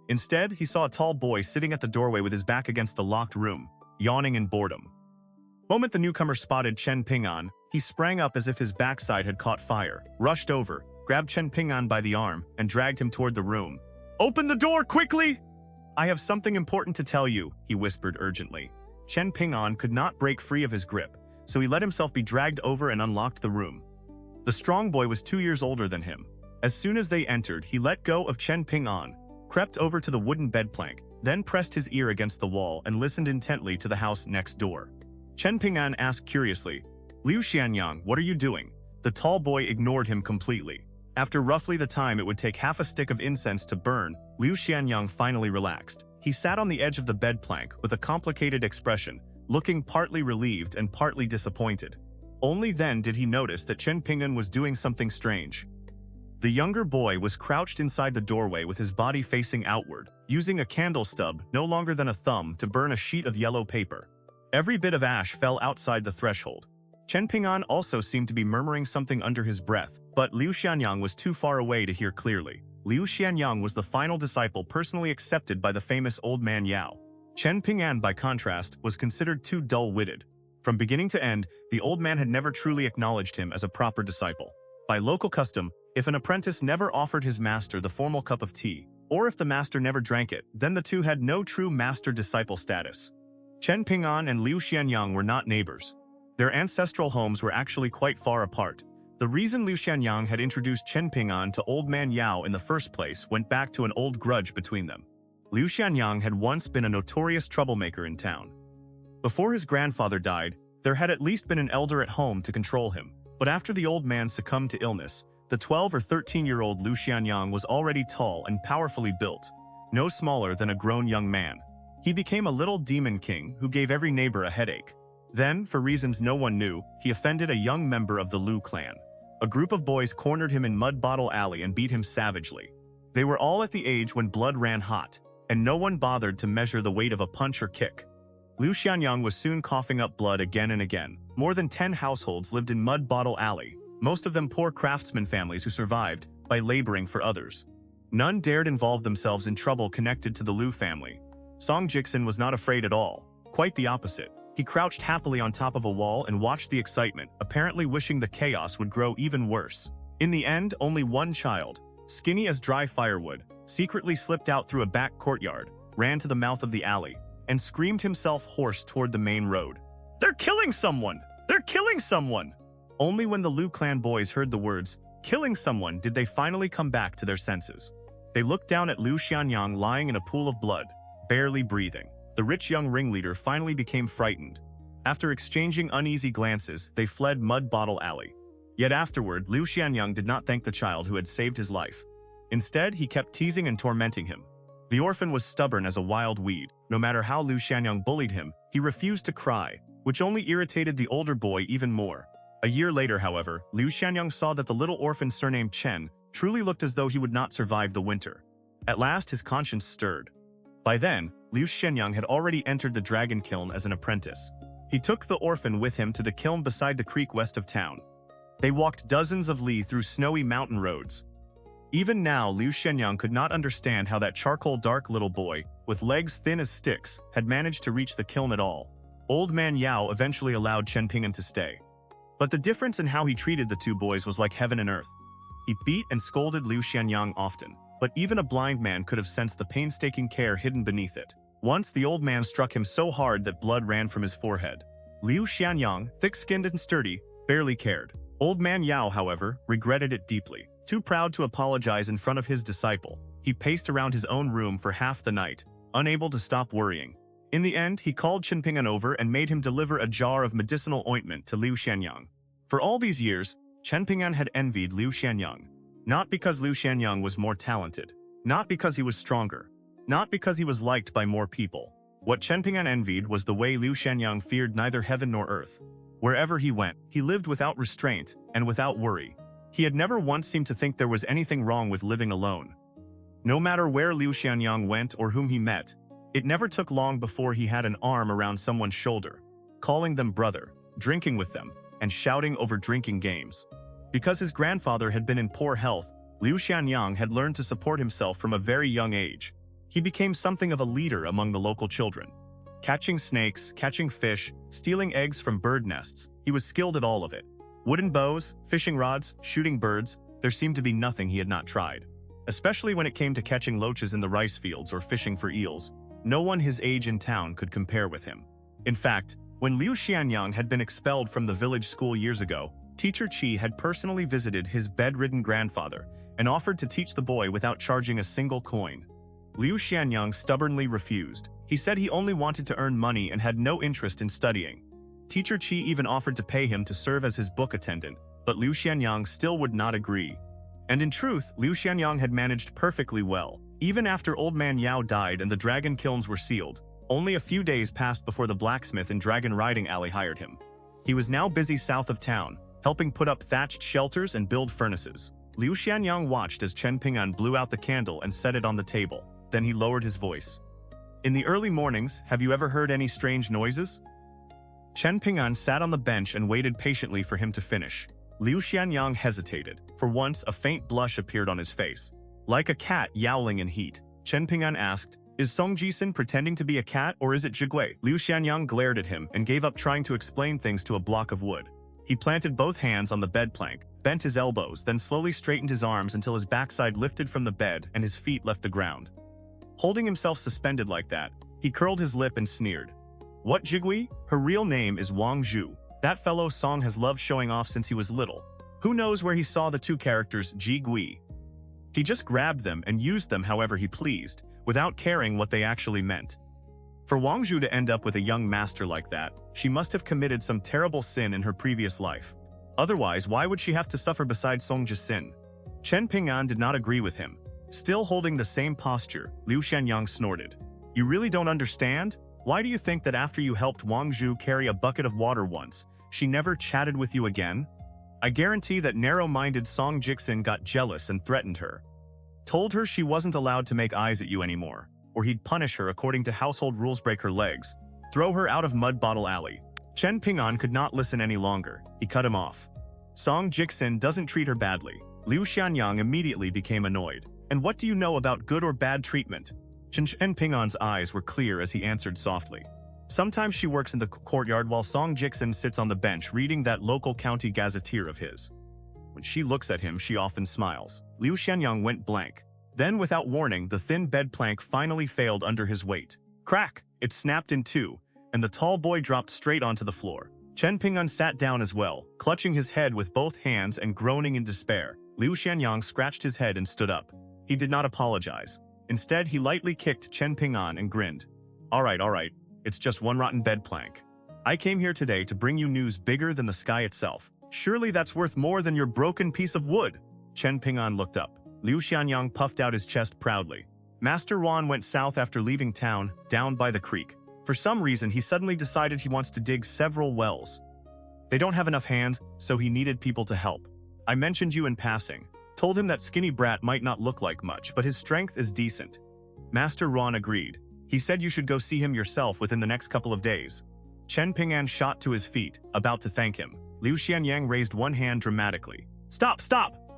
Instead, he saw a tall boy sitting at the doorway with his back against the locked room, yawning in boredom. The moment the newcomer spotted Chen Ping'an, he sprang up as if his backside had caught fire, rushed over, grabbed Chen Ping'an by the arm, and dragged him toward the room. "Open the door, quickly! I have something important to tell you," he whispered urgently. Chen Ping'an could not break free of his grip, so he let himself be dragged over and unlocked the room. The strong boy was 2 years older than him. As soon as they entered, he let go of Chen Ping'an, crept over to the wooden bedplank, then pressed his ear against the wall and listened intently to the house next door. Chen Ping'an asked curiously, "Liu Xianyang, what are you doing?" The tall boy ignored him completely. After roughly the time it would take half a stick of incense to burn, Liu Xianyang finally relaxed. He sat on the edge of the bedplank with a complicated expression, looking partly relieved and partly disappointed. Only then did he notice that Chen Ping'an was doing something strange. The younger boy was crouched inside the doorway with his body facing outward, using a candle stub, no longer than a thumb, to burn a sheet of yellow paper. Every bit of ash fell outside the threshold. Chen Ping'an also seemed to be murmuring something under his breath, but Liu Xianyang was too far away to hear clearly. Liu Xianyang was the final disciple personally accepted by the famous old man Yao. Chen Ping'an, by contrast, was considered too dull-witted. From beginning to end, the old man had never truly acknowledged him as a proper disciple. By local custom, if an apprentice never offered his master the formal cup of tea, or if the master never drank it, then the two had no true master-disciple status. Chen Ping'an and Liu Xianyang were not neighbors. Their ancestral homes were actually quite far apart. The reason Liu Xianyang had introduced Chen Ping'an to old man Yao in the first place went back to an old grudge between them. Liu Xianyang had once been a notorious troublemaker in town. Before his grandfather died, there had at least been an elder at home to control him, but after the old man succumbed to illness, the 12 or 13-year-old Liu Xianyang was already tall and powerfully built, no smaller than a grown young man. He became a little demon king who gave every neighbor a headache. Then, for reasons no one knew, he offended a young member of the Liu clan. A group of boys cornered him in Mud Bottle Alley and beat him savagely. They were all at the age when blood ran hot, and no one bothered to measure the weight of a punch or kick. Liu Xianyang was soon coughing up blood again and again. More than 10 households lived in Mud Bottle Alley, most of them poor craftsman families who survived by laboring for others. None dared involve themselves in trouble connected to the Liu family. Song Jixin was not afraid at all, quite the opposite. He crouched happily on top of a wall and watched the excitement, apparently wishing the chaos would grow even worse. In the end, only one child, skinny as dry firewood, secretly slipped out through a back courtyard, ran to the mouth of the alley, and screamed himself hoarse toward the main road. "They're killing someone! They're killing someone!" Only when the Liu clan boys heard the words, "killing someone," did they finally come back to their senses. They looked down at Liu Xianyang lying in a pool of blood, barely breathing. The rich young ringleader finally became frightened. After exchanging uneasy glances, they fled Mud Bottle Alley. Yet afterward, Liu Xianyang did not thank the child who had saved his life. Instead, he kept teasing and tormenting him. The orphan was stubborn as a wild weed. No matter how Liu Xianyang bullied him, he refused to cry, which only irritated the older boy even more. A year later, however, Liu Xianyang saw that the little orphan surnamed Chen truly looked as though he would not survive the winter. At last, his conscience stirred. By then, Liu Xianyang had already entered the dragon kiln as an apprentice. He took the orphan with him to the kiln beside the creek west of town. They walked dozens of li through snowy mountain roads. Even now, Liu Xianyang could not understand how that charcoal-dark little boy, with legs thin as sticks, had managed to reach the kiln at all. Old man Yao eventually allowed Chen Ping'an to stay. But the difference in how he treated the two boys was like heaven and earth. He beat and scolded Liu Xianyang often, but even a blind man could have sensed the painstaking care hidden beneath it. Once the old man struck him so hard that blood ran from his forehead. Liu Xianyang, thick-skinned and sturdy, barely cared. Old man Yao, however, regretted it deeply. Too proud to apologize in front of his disciple, he paced around his own room for half the night, unable to stop worrying. In the end, he called Chen Ping'an over and made him deliver a jar of medicinal ointment to Liu Xianyang. For all these years, Chen Ping'an had envied Liu Xianyang. Not because Liu Xianyang was more talented, not because he was stronger, not because he was liked by more people. What Chen Ping'an envied was the way Liu Xianyang feared neither heaven nor earth. Wherever he went, he lived without restraint and without worry. He had never once seemed to think there was anything wrong with living alone. No matter where Liu Xianyang went or whom he met, it never took long before he had an arm around someone's shoulder, calling them brother, drinking with them, and shouting over drinking games. Because his grandfather had been in poor health, Liu Xianyang had learned to support himself from a very young age. He became something of a leader among the local children. Catching snakes, catching fish, stealing eggs from bird nests, he was skilled at all of it. Wooden bows, fishing rods, shooting birds, there seemed to be nothing he had not tried. Especially when it came to catching loaches in the rice fields or fishing for eels, no one his age in town could compare with him. In fact, when Liu Xianyang had been expelled from the village school years ago, Teacher Qi had personally visited his bedridden grandfather and offered to teach the boy without charging a single coin. Liu Xianyang stubbornly refused. He said he only wanted to earn money and had no interest in studying. Teacher Qi even offered to pay him to serve as his book attendant, but Liu Xianyang still would not agree. And in truth, Liu Xianyang had managed perfectly well. Even after Old Man Yao died and the dragon kilns were sealed, only a few days passed before the blacksmith in Dragon Riding Alley hired him. He was now busy south of town, helping put up thatched shelters and build furnaces. Liu Xianyang watched as Chen Ping'an blew out the candle and set it on the table. Then he lowered his voice. In the early mornings, have you ever heard any strange noises? Chen Ping'an sat on the bench and waited patiently for him to finish. Liu Xianyang hesitated. For once, a faint blush appeared on his face. Like a cat yowling in heat, Chen Ping'an asked, "Is Song Jisun pretending to be a cat or is it Zhigui?" Liu Xianyang glared at him and gave up trying to explain things to a block of wood. He planted both hands on the bed plank, bent his elbows, then slowly straightened his arms until his backside lifted from the bed and his feet left the ground. Holding himself suspended like that, he curled his lip and sneered. What Zhigui? Her real name is Wang Zhu. That fellow Song has loved showing off since he was little. Who knows where he saw the two characters Zhigui? He just grabbed them and used them however he pleased, without caring what they actually meant. For Wang Zhu to end up with a young master like that, she must have committed some terrible sin in her previous life. Otherwise, why would she have to suffer beside Song Jisun? Chen Ping'an did not agree with him. Still holding the same posture, Liu Xianyang snorted. You really don't understand? Why do you think that after you helped Wang Zhu carry a bucket of water once, she never chatted with you again? I guarantee that narrow-minded Song Jisun got jealous and threatened her. Told her she wasn't allowed to make eyes at you anymore, or he'd punish her according to household rules, break her legs, throw her out of Mud Bottle Alley. Chen Ping'an could not listen any longer. He cut him off. Song Jisun doesn't treat her badly. Liu Xianyang immediately became annoyed. And what do you know about good or bad treatment? Chen Ping'an's eyes were clear as he answered softly. Sometimes she works in the courtyard while Song Jisun sits on the bench reading that local county gazetteer of his. When she looks at him, she often smiles. Liu Xianyang went blank. Then, without warning, the thin bed plank finally failed under his weight. Crack! It snapped in two, and the tall boy dropped straight onto the floor. Chen Ping'an sat down as well, clutching his head with both hands and groaning in despair. Liu Xianyang scratched his head and stood up. He did not apologize. Instead, he lightly kicked Chen Ping'an and grinned. All right. It's just one rotten bed plank. I came here today to bring you news bigger than the sky itself. Surely that's worth more than your broken piece of wood. Chen Ping'an looked up. Liu Xianyang puffed out his chest proudly. Master Wan went south after leaving town, down by the creek. For some reason, he suddenly decided he wants to dig several wells. They don't have enough hands, so he needed people to help. I mentioned you in passing. Told him that skinny brat might not look like much, but his strength is decent. Master Ron agreed. He said you should go see him yourself within the next couple of days. Chen Ping'an shot to his feet, about to thank him. Liu Xianyang raised one hand dramatically. Stop!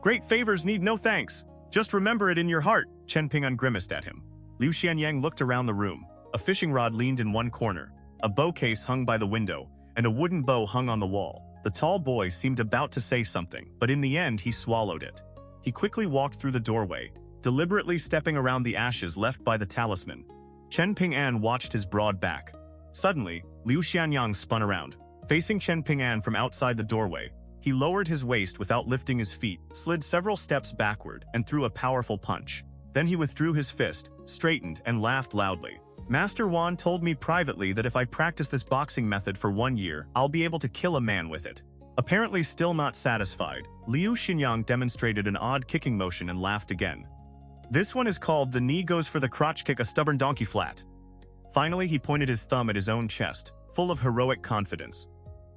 Great favors need no thanks. Just remember it in your heart. Chen Ping'an grimaced at him. Liu Xianyang looked around the room. A fishing rod leaned in one corner. A bow case hung by the window, and a wooden bow hung on the wall. The tall boy seemed about to say something, but in the end he swallowed it. He quickly walked through the doorway, deliberately stepping around the ashes left by the talisman. Chen Ping'an watched his broad back. Suddenly, Liu Xianyang spun around. Facing Chen Ping'an from outside the doorway, he lowered his waist without lifting his feet, slid several steps backward, and threw a powerful punch. Then he withdrew his fist, straightened, and laughed loudly. Master Wan told me privately that if I practice this boxing method for 1 year, I'll be able to kill a man with it. Apparently still not satisfied, Liu Xianyang demonstrated an odd kicking motion and laughed again. This one is called the knee goes for the crotch kick, a stubborn donkey flat. Finally, he pointed his thumb at his own chest, full of heroic confidence.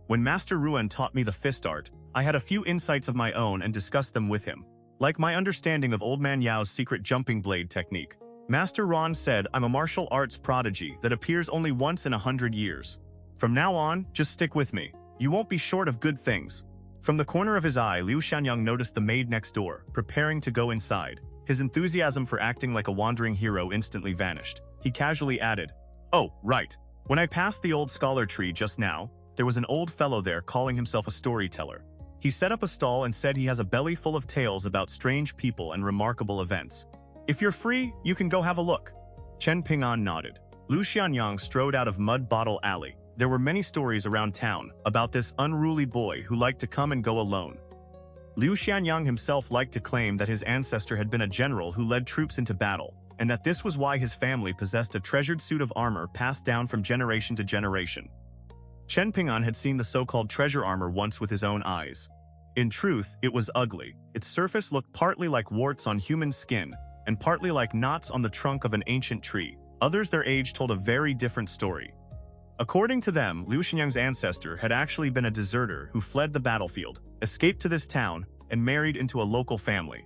When Master Ruan taught me the fist art, I had a few insights of my own and discussed them with him. Like my understanding of Old Man Yao's secret jumping blade technique. Master Ron said I'm a martial arts prodigy that appears only once in 100 years. From now on, just stick with me. You won't be short of good things. From the corner of his eye, Liu Xianyang noticed the maid next door, preparing to go inside. His enthusiasm for acting like a wandering hero instantly vanished. He casually added, "Oh, right. When I passed the old scholar tree just now, there was an old fellow there calling himself a storyteller. He set up a stall and said he has a belly full of tales about strange people and remarkable events. If you're free, you can go have a look." Chen Ping'an nodded. Liu Xianyang strode out of Mud Bottle Alley. There were many stories around town about this unruly boy who liked to come and go alone. Liu Xianyang himself liked to claim that his ancestor had been a general who led troops into battle, and that this was why his family possessed a treasured suit of armor passed down from generation to generation. Chen Ping'an had seen the so-called treasure armor once with his own eyes. In truth, it was ugly. Its surface looked partly like warts on human skin, and partly like knots on the trunk of an ancient tree. Others their age told a very different story. According to them, Liu Xianyang's ancestor had actually been a deserter who fled the battlefield, escaped to this town, and married into a local family.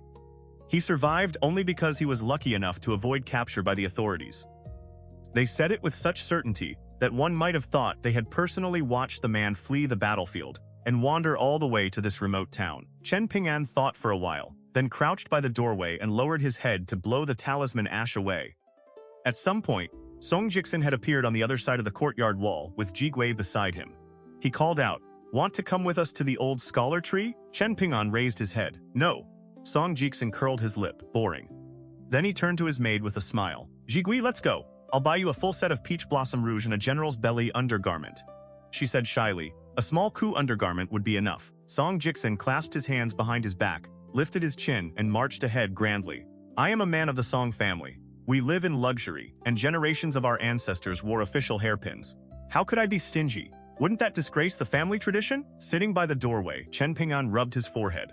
He survived only because he was lucky enough to avoid capture by the authorities. They said it with such certainty that one might have thought they had personally watched the man flee the battlefield and wander all the way to this remote town. Chen Ping'an thought for a while, then crouched by the doorway and lowered his head to blow the talisman ash away. At some point, Song Jixin had appeared on the other side of the courtyard wall with Jigui beside him. He called out, "Want to come with us to the old scholar tree?" Chen Ping'an raised his head. "No." Song Jixin curled his lip, boring. Then he turned to his maid with a smile. "Jigui, let's go. I'll buy you a full set of peach blossom rouge and a general's belly undergarment." She said shyly, "A small coup undergarment would be enough." Song Jixin clasped his hands behind his back, lifted his chin, and marched ahead grandly. "I am a man of the Song family. We live in luxury, and generations of our ancestors wore official hairpins. How could I be stingy? Wouldn't that disgrace the family tradition?" Sitting by the doorway, Chen Ping'an rubbed his forehead.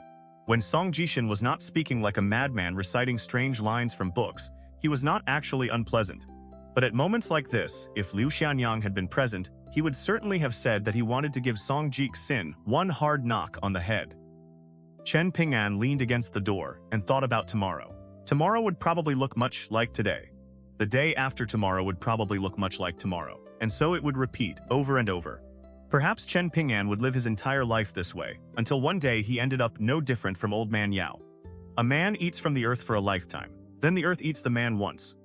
When Song Jixin was not speaking like a madman reciting strange lines from books, he was not actually unpleasant. But at moments like this, if Liu Xianyang had been present, he would certainly have said that he wanted to give Song Jixin one hard knock on the head. Chen Ping'an leaned against the door and thought about tomorrow. Tomorrow would probably look much like today. The day after tomorrow would probably look much like tomorrow, and so it would repeat over and over. Perhaps Chen Ping'an would live his entire life this way, until one day he ended up no different from Old Man Yao. A man eats from the earth for a lifetime, then the earth eats the man once.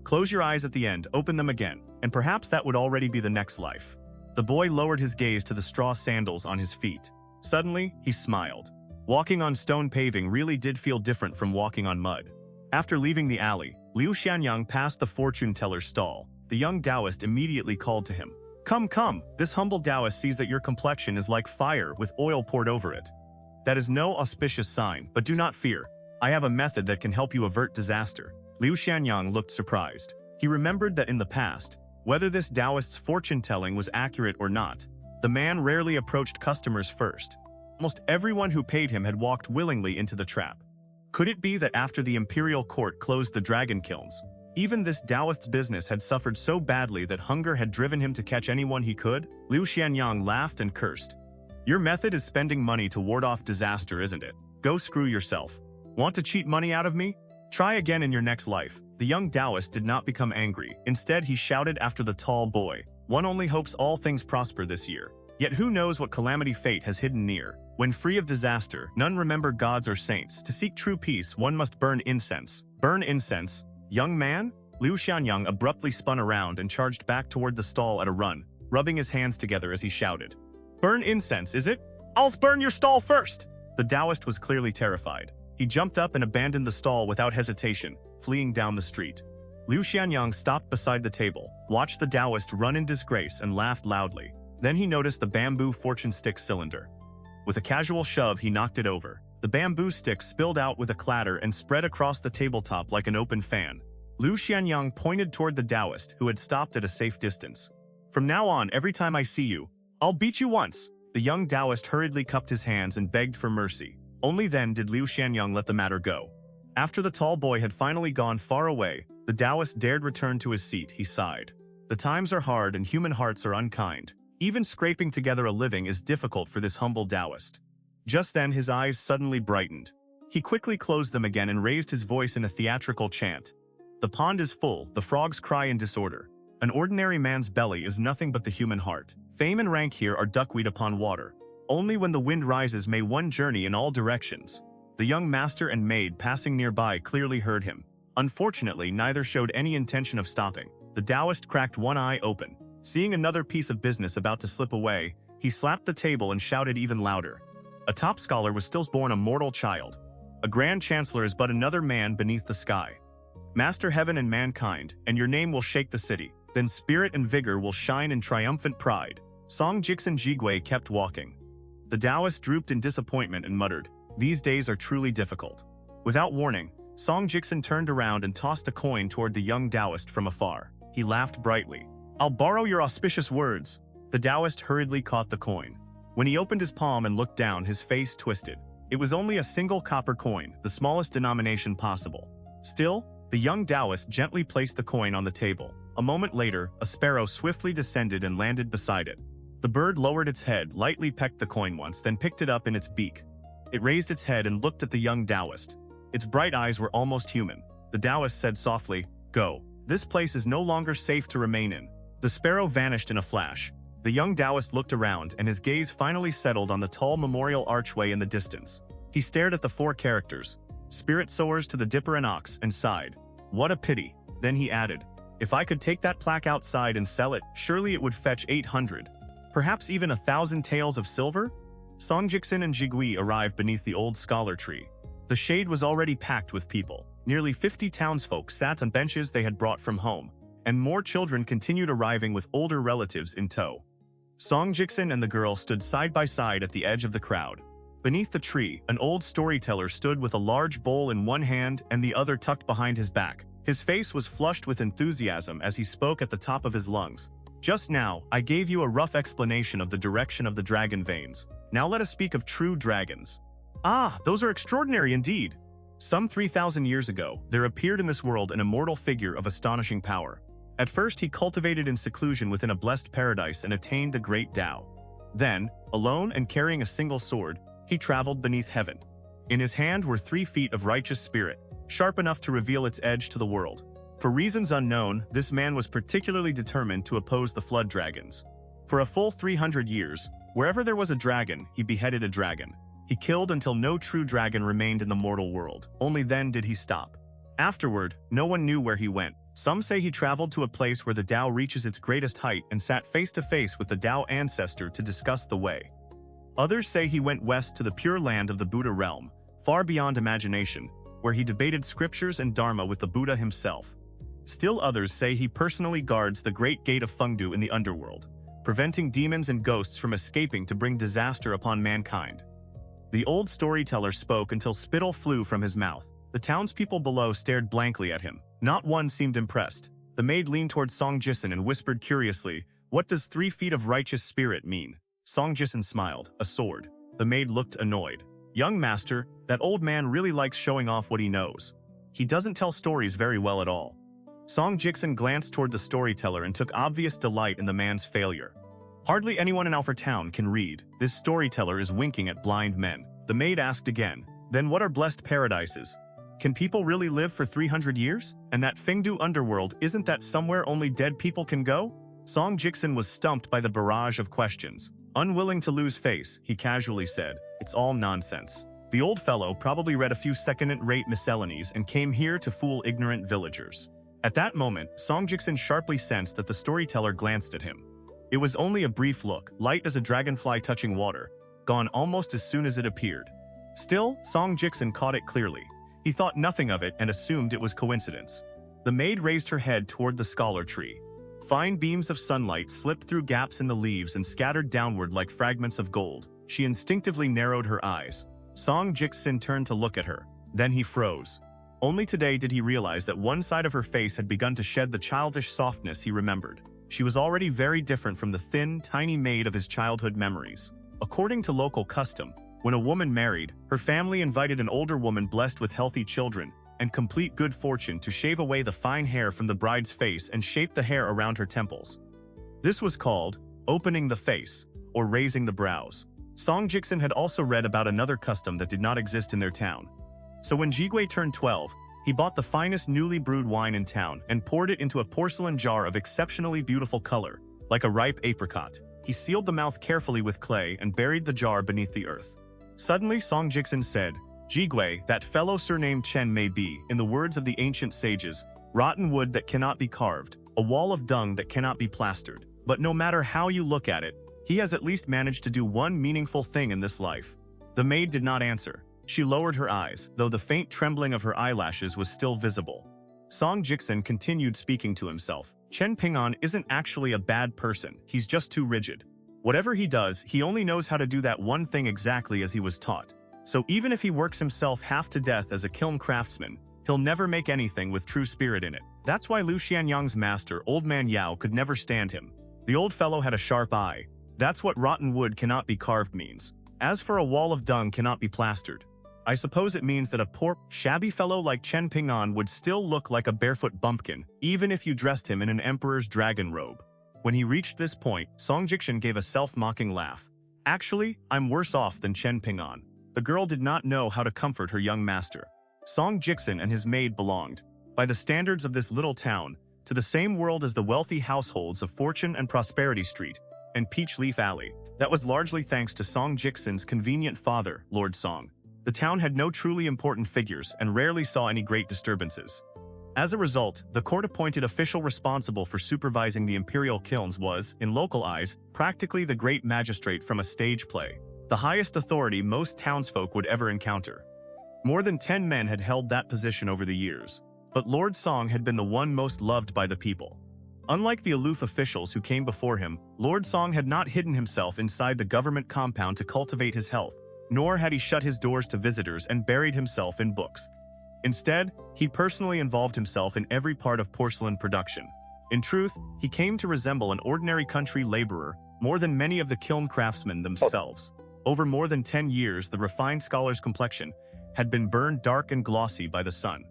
Close your eyes at the end, open them again, and perhaps that would already be the next life. The boy lowered his gaze to the straw sandals on his feet. Suddenly, he smiled. Walking on stone paving really did feel different from walking on mud. After leaving the alley, Liu Xianyang passed the fortune teller's stall. The young Taoist immediately called to him. "Come, come, this humble Taoist sees that your complexion is like fire with oil poured over it. That is no auspicious sign, but do not fear. I have a method that can help you avert disaster." Liu Xianyang looked surprised. He remembered that in the past, whether this Taoist's fortune-telling was accurate or not, the man rarely approached customers first. Almost everyone who paid him had walked willingly into the trap. Could it be that after the imperial court closed the dragon kilns, even this Taoist's business had suffered so badly that hunger had driven him to catch anyone he could? Liu Xianyang laughed and cursed. "Your method is spending money to ward off disaster, isn't it? Go screw yourself. Want to cheat money out of me? Try again in your next life." The young Taoist did not become angry. Instead, he shouted after the tall boy, "One only hopes all things prosper this year. Yet who knows what calamity fate has hidden near? When free of disaster, none remember gods or saints. To seek true peace, one must burn incense." "Burn incense? Young man?" Liu Xianyang abruptly spun around and charged back toward the stall at a run, rubbing his hands together as he shouted. "Burn incense, is it? I'll burn your stall first!" The Taoist was clearly terrified. He jumped up and abandoned the stall without hesitation, fleeing down the street. Liu Xianyang stopped beside the table, watched the Taoist run in disgrace and laughed loudly. Then he noticed the bamboo fortune stick cylinder. With a casual shove, he knocked it over. The bamboo stick spilled out with a clatter and spread across the tabletop like an open fan. Liu Xianyang pointed toward the Taoist, who had stopped at a safe distance. "From now on, every time I see you, I'll beat you once." The young Taoist hurriedly cupped his hands and begged for mercy. Only then did Liu Xianyang let the matter go. After the tall boy had finally gone far away, the Taoist dared return to his seat. He sighed. The times are hard and human hearts are unkind. Even scraping together a living is difficult for this humble Taoist. Just then his eyes suddenly brightened. He quickly closed them again and raised his voice in a theatrical chant. "The pond is full, the frogs cry in disorder. An ordinary man's belly is nothing but the human heart. Fame and rank here are duckweed upon water. Only when the wind rises may one journey in all directions." The young master and maid passing nearby clearly heard him. Unfortunately, neither showed any intention of stopping. The Taoist cracked one eye open. Seeing another piece of business about to slip away, he slapped the table and shouted even louder. "A top scholar was still born a mortal child. A grand chancellor is but another man beneath the sky. Master heaven and mankind, and your name will shake the city. Then spirit and vigor will shine in triumphant pride." Song Jixin Jigui kept walking. The Taoist drooped in disappointment and muttered, "These days are truly difficult." Without warning, Song Jixin turned around and tossed a coin toward the young Taoist from afar. He laughed brightly. "I'll borrow your auspicious words." The Taoist hurriedly caught the coin. When he opened his palm and looked down, his face twisted. It was only a single copper coin, the smallest denomination possible. Still, the young Taoist gently placed the coin on the table. A moment later, a sparrow swiftly descended and landed beside it. The bird lowered its head, lightly pecked the coin once, then picked it up in its beak. It raised its head and looked at the young Taoist. Its bright eyes were almost human. The Taoist said softly, "Go. This place is no longer safe to remain in." The sparrow vanished in a flash. The young Taoist looked around, and his gaze finally settled on the tall memorial archway in the distance. He stared at the four characters, "Spirit Sowers to the Dipper and Ox," and sighed. "What a pity." Then he added, "If I could take that plaque outside and sell it, surely it would fetch 800. Perhaps even 1,000 taels of silver?" Song Jixin and Jigui arrived beneath the old scholar tree. The shade was already packed with people. Nearly 50 townsfolk sat on benches they had brought from home, and more children continued arriving with older relatives in tow. Song Jixin and the girl stood side by side at the edge of the crowd. Beneath the tree, an old storyteller stood with a large bowl in one hand and the other tucked behind his back. His face was flushed with enthusiasm as he spoke at the top of his lungs. "Just now, I gave you a rough explanation of the direction of the dragon veins. Now let us speak of true dragons. Ah, those are extraordinary indeed. Some 3,000 years ago, there appeared in this world an immortal figure of astonishing power. At first he cultivated in seclusion within a blessed paradise and attained the great Tao. Then, alone and carrying a single sword, he traveled beneath heaven. In his hand were 3 feet of righteous spirit, sharp enough to reveal its edge to the world. For reasons unknown, this man was particularly determined to oppose the flood dragons. For a full 300 years, wherever there was a dragon, he beheaded a dragon. He killed until no true dragon remained in the mortal world. Only then did he stop. Afterward, no one knew where he went. Some say he traveled to a place where the Tao reaches its greatest height and sat face to face with the Tao ancestor to discuss the way. Others say he went west to the pure land of the Buddha realm, far beyond imagination, where he debated scriptures and dharma with the Buddha himself. Still others say he personally guards the great gate of Fengdu in the underworld, preventing demons and ghosts from escaping to bring disaster upon mankind. The old storyteller spoke until spittle flew from his mouth. The townspeople below stared blankly at him. Not one seemed impressed. The maid leaned toward Song Jixin and whispered curiously, "What does 3 feet of righteous spirit mean?" Song Jixin smiled. "A sword." The maid looked annoyed. "Young master, that old man really likes showing off what he knows. He doesn't tell stories very well at all." Song Jixin glanced toward the storyteller and took obvious delight in the man's failure. "Hardly anyone in our town can read. This storyteller is winking at blind men." The maid asked again, "Then what are blessed paradises? Can people really live for 300 years? And that Fengdu underworld, isn't that somewhere only dead people can go?" Song Jixin was stumped by the barrage of questions. Unwilling to lose face, he casually said, "It's all nonsense. The old fellow probably read a few second-rate miscellanies and came here to fool ignorant villagers." At that moment, Song Jixin sharply sensed that the storyteller glanced at him. It was only a brief look, light as a dragonfly touching water, gone almost as soon as it appeared. Still, Song Jixin caught it clearly. He thought nothing of it and assumed it was coincidence. The maid raised her head toward the scholar tree. Fine beams of sunlight slipped through gaps in the leaves and scattered downward like fragments of gold. She instinctively narrowed her eyes. Song Jixin turned to look at her. Then he froze. Only today did he realize that one side of her face had begun to shed the childish softness he remembered. She was already very different from the thin, tiny maid of his childhood memories. According to local custom, when a woman married, her family invited an older woman blessed with healthy children and complete good fortune to shave away the fine hair from the bride's face and shape the hair around her temples. This was called opening the face, or raising the brows. Song Jixin had also read about another custom that did not exist in their town. So when Jigui turned 12, he bought the finest newly brewed wine in town and poured it into a porcelain jar of exceptionally beautiful color, like a ripe apricot. He sealed the mouth carefully with clay and buried the jar beneath the earth. Suddenly Song Jixin said, "Jigui, that fellow surnamed Chen may be, in the words of the ancient sages, rotten wood that cannot be carved, a wall of dung that cannot be plastered. But no matter how you look at it, he has at least managed to do one meaningful thing in this life." The maid did not answer. She lowered her eyes, though the faint trembling of her eyelashes was still visible. Song Jixin continued speaking to himself. "Chen Ping'an isn't actually a bad person, he's just too rigid. Whatever he does, he only knows how to do that one thing exactly as he was taught. So even if he works himself half to death as a kiln craftsman, he'll never make anything with true spirit in it. That's why Lu Xianyang's master, Old Man Yao, could never stand him. The old fellow had a sharp eye. That's what rotten wood cannot be carved means. As for a wall of dung cannot be plastered, I suppose it means that a poor, shabby fellow like Chen Ping'an would still look like a barefoot bumpkin, even if you dressed him in an emperor's dragon robe. When he reached this point, Song Jixian gave a self-mocking laugh. Actually, I'm worse off than Chen Ping'an. The girl did not know how to comfort her young master. Song Jixian and his maid belonged, by the standards of this little town, to the same world as the wealthy households of Fortune and Prosperity Street and Peach Leaf Alley. That was largely thanks to Song Jixian's convenient father, Lord Song. The town had no truly important figures and rarely saw any great disturbances. As a result, the court-appointed official responsible for supervising the imperial kilns was, in local eyes, practically the great magistrate from a stage play, the highest authority most townsfolk would ever encounter. More than 10 men had held that position over the years, but Lord Song had been the one most loved by the people. Unlike the aloof officials who came before him, Lord Song had not hidden himself inside the government compound to cultivate his health, nor had he shut his doors to visitors and buried himself in books. Instead, he personally involved himself in every part of porcelain production. In truth, he came to resemble an ordinary country laborer more than many of the kiln craftsmen themselves. Over more than 10 years, the refined scholar's complexion had been burned dark and glossy by the sun.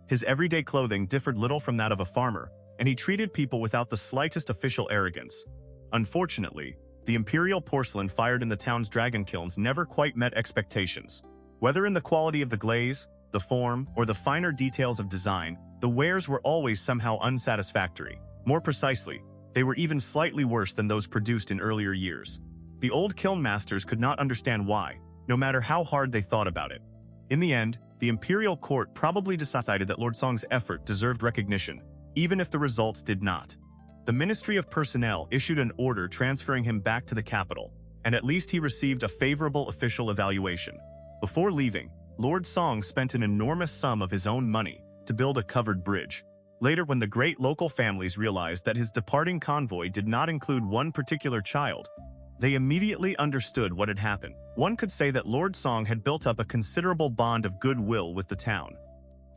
His everyday clothing differed little from that of a farmer, and he treated people without the slightest official arrogance. Unfortunately, the imperial porcelain fired in the town's dragon kilns never quite met expectations. Whether in the quality of the glaze, the form, or the finer details of design, the wares were always somehow unsatisfactory. More precisely, they were even slightly worse than those produced in earlier years. The old kiln masters could not understand why, no matter how hard they thought about it. In the end, the imperial court probably decided that Lord Song's effort deserved recognition, even if the results did not. The Ministry of Personnel issued an order transferring him back to the capital, and at least he received a favorable official evaluation. Before leaving, Lord Song spent an enormous sum of his own money to build a covered bridge. Later, when the great local families realized that his departing convoy did not include one particular child, they immediately understood what had happened. One could say that Lord Song had built up a considerable bond of goodwill with the town.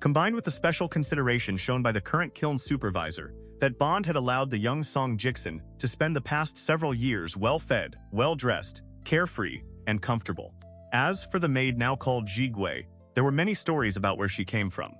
Combined with the special consideration shown by the current kiln supervisor, that bond had allowed the young Song Jixian to spend the past several years well-fed, well-dressed, carefree, and comfortable. As for the maid now called Jigui, there were many stories about where she came from.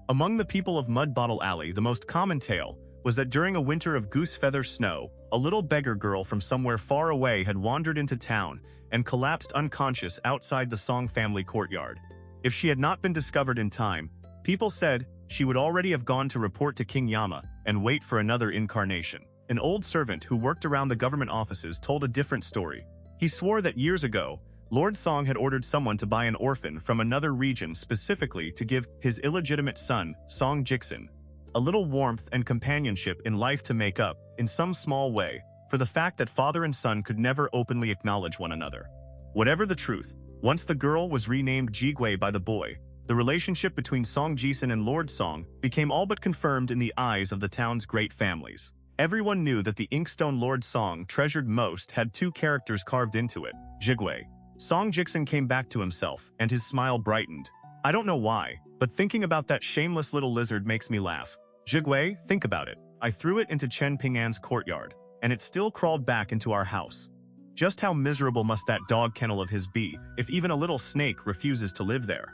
Among the people of Mud Bottle Alley, the most common tale was that during a winter of goose feather snow, a little beggar girl from somewhere far away had wandered into town and collapsed unconscious outside the Song family courtyard. If she had not been discovered in time, people said she would already have gone to report to King Yama and wait for another incarnation. An old servant who worked around the government offices told a different story. He swore that years ago, Lord Song had ordered someone to buy an orphan from another region specifically to give his illegitimate son, Song Jixian, a little warmth and companionship in life to make up, in some small way, for the fact that father and son could never openly acknowledge one another. Whatever the truth, once the girl was renamed Jigui by the boy, the relationship between Song Jixian and Lord Song became all but confirmed in the eyes of the town's great families. Everyone knew that the inkstone Lord Song treasured most had two characters carved into it, Jigui. Song Jixian came back to himself, and his smile brightened. I don't know why, but thinking about that shameless little lizard makes me laugh. Jigui, think about it. I threw it into Chen Ping'an's courtyard, and it still crawled back into our house. Just how miserable must that dog kennel of his be if even a little snake refuses to live there?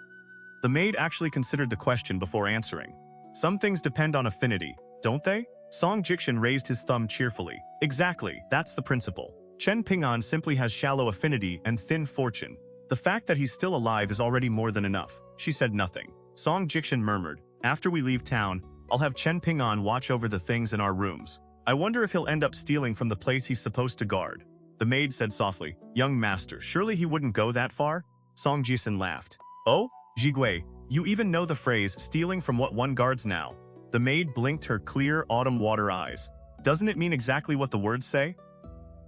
The maid actually considered the question before answering. Some things depend on affinity, don't they? Song Jixian raised his thumb cheerfully. Exactly, that's the principle. Chen Ping'an simply has shallow affinity and thin fortune. The fact that he's still alive is already more than enough. She said nothing. Song Jixian murmured, after we leave town, I'll have Chen Ping'an watch over the things in our rooms. I wonder if he'll end up stealing from the place he's supposed to guard. The maid said softly, young master, surely he wouldn't go that far? Song Jixian laughed. Oh, Jigui, you even know the phrase, stealing from what one guards now. The maid blinked her clear autumn water eyes. Doesn't it mean exactly what the words say?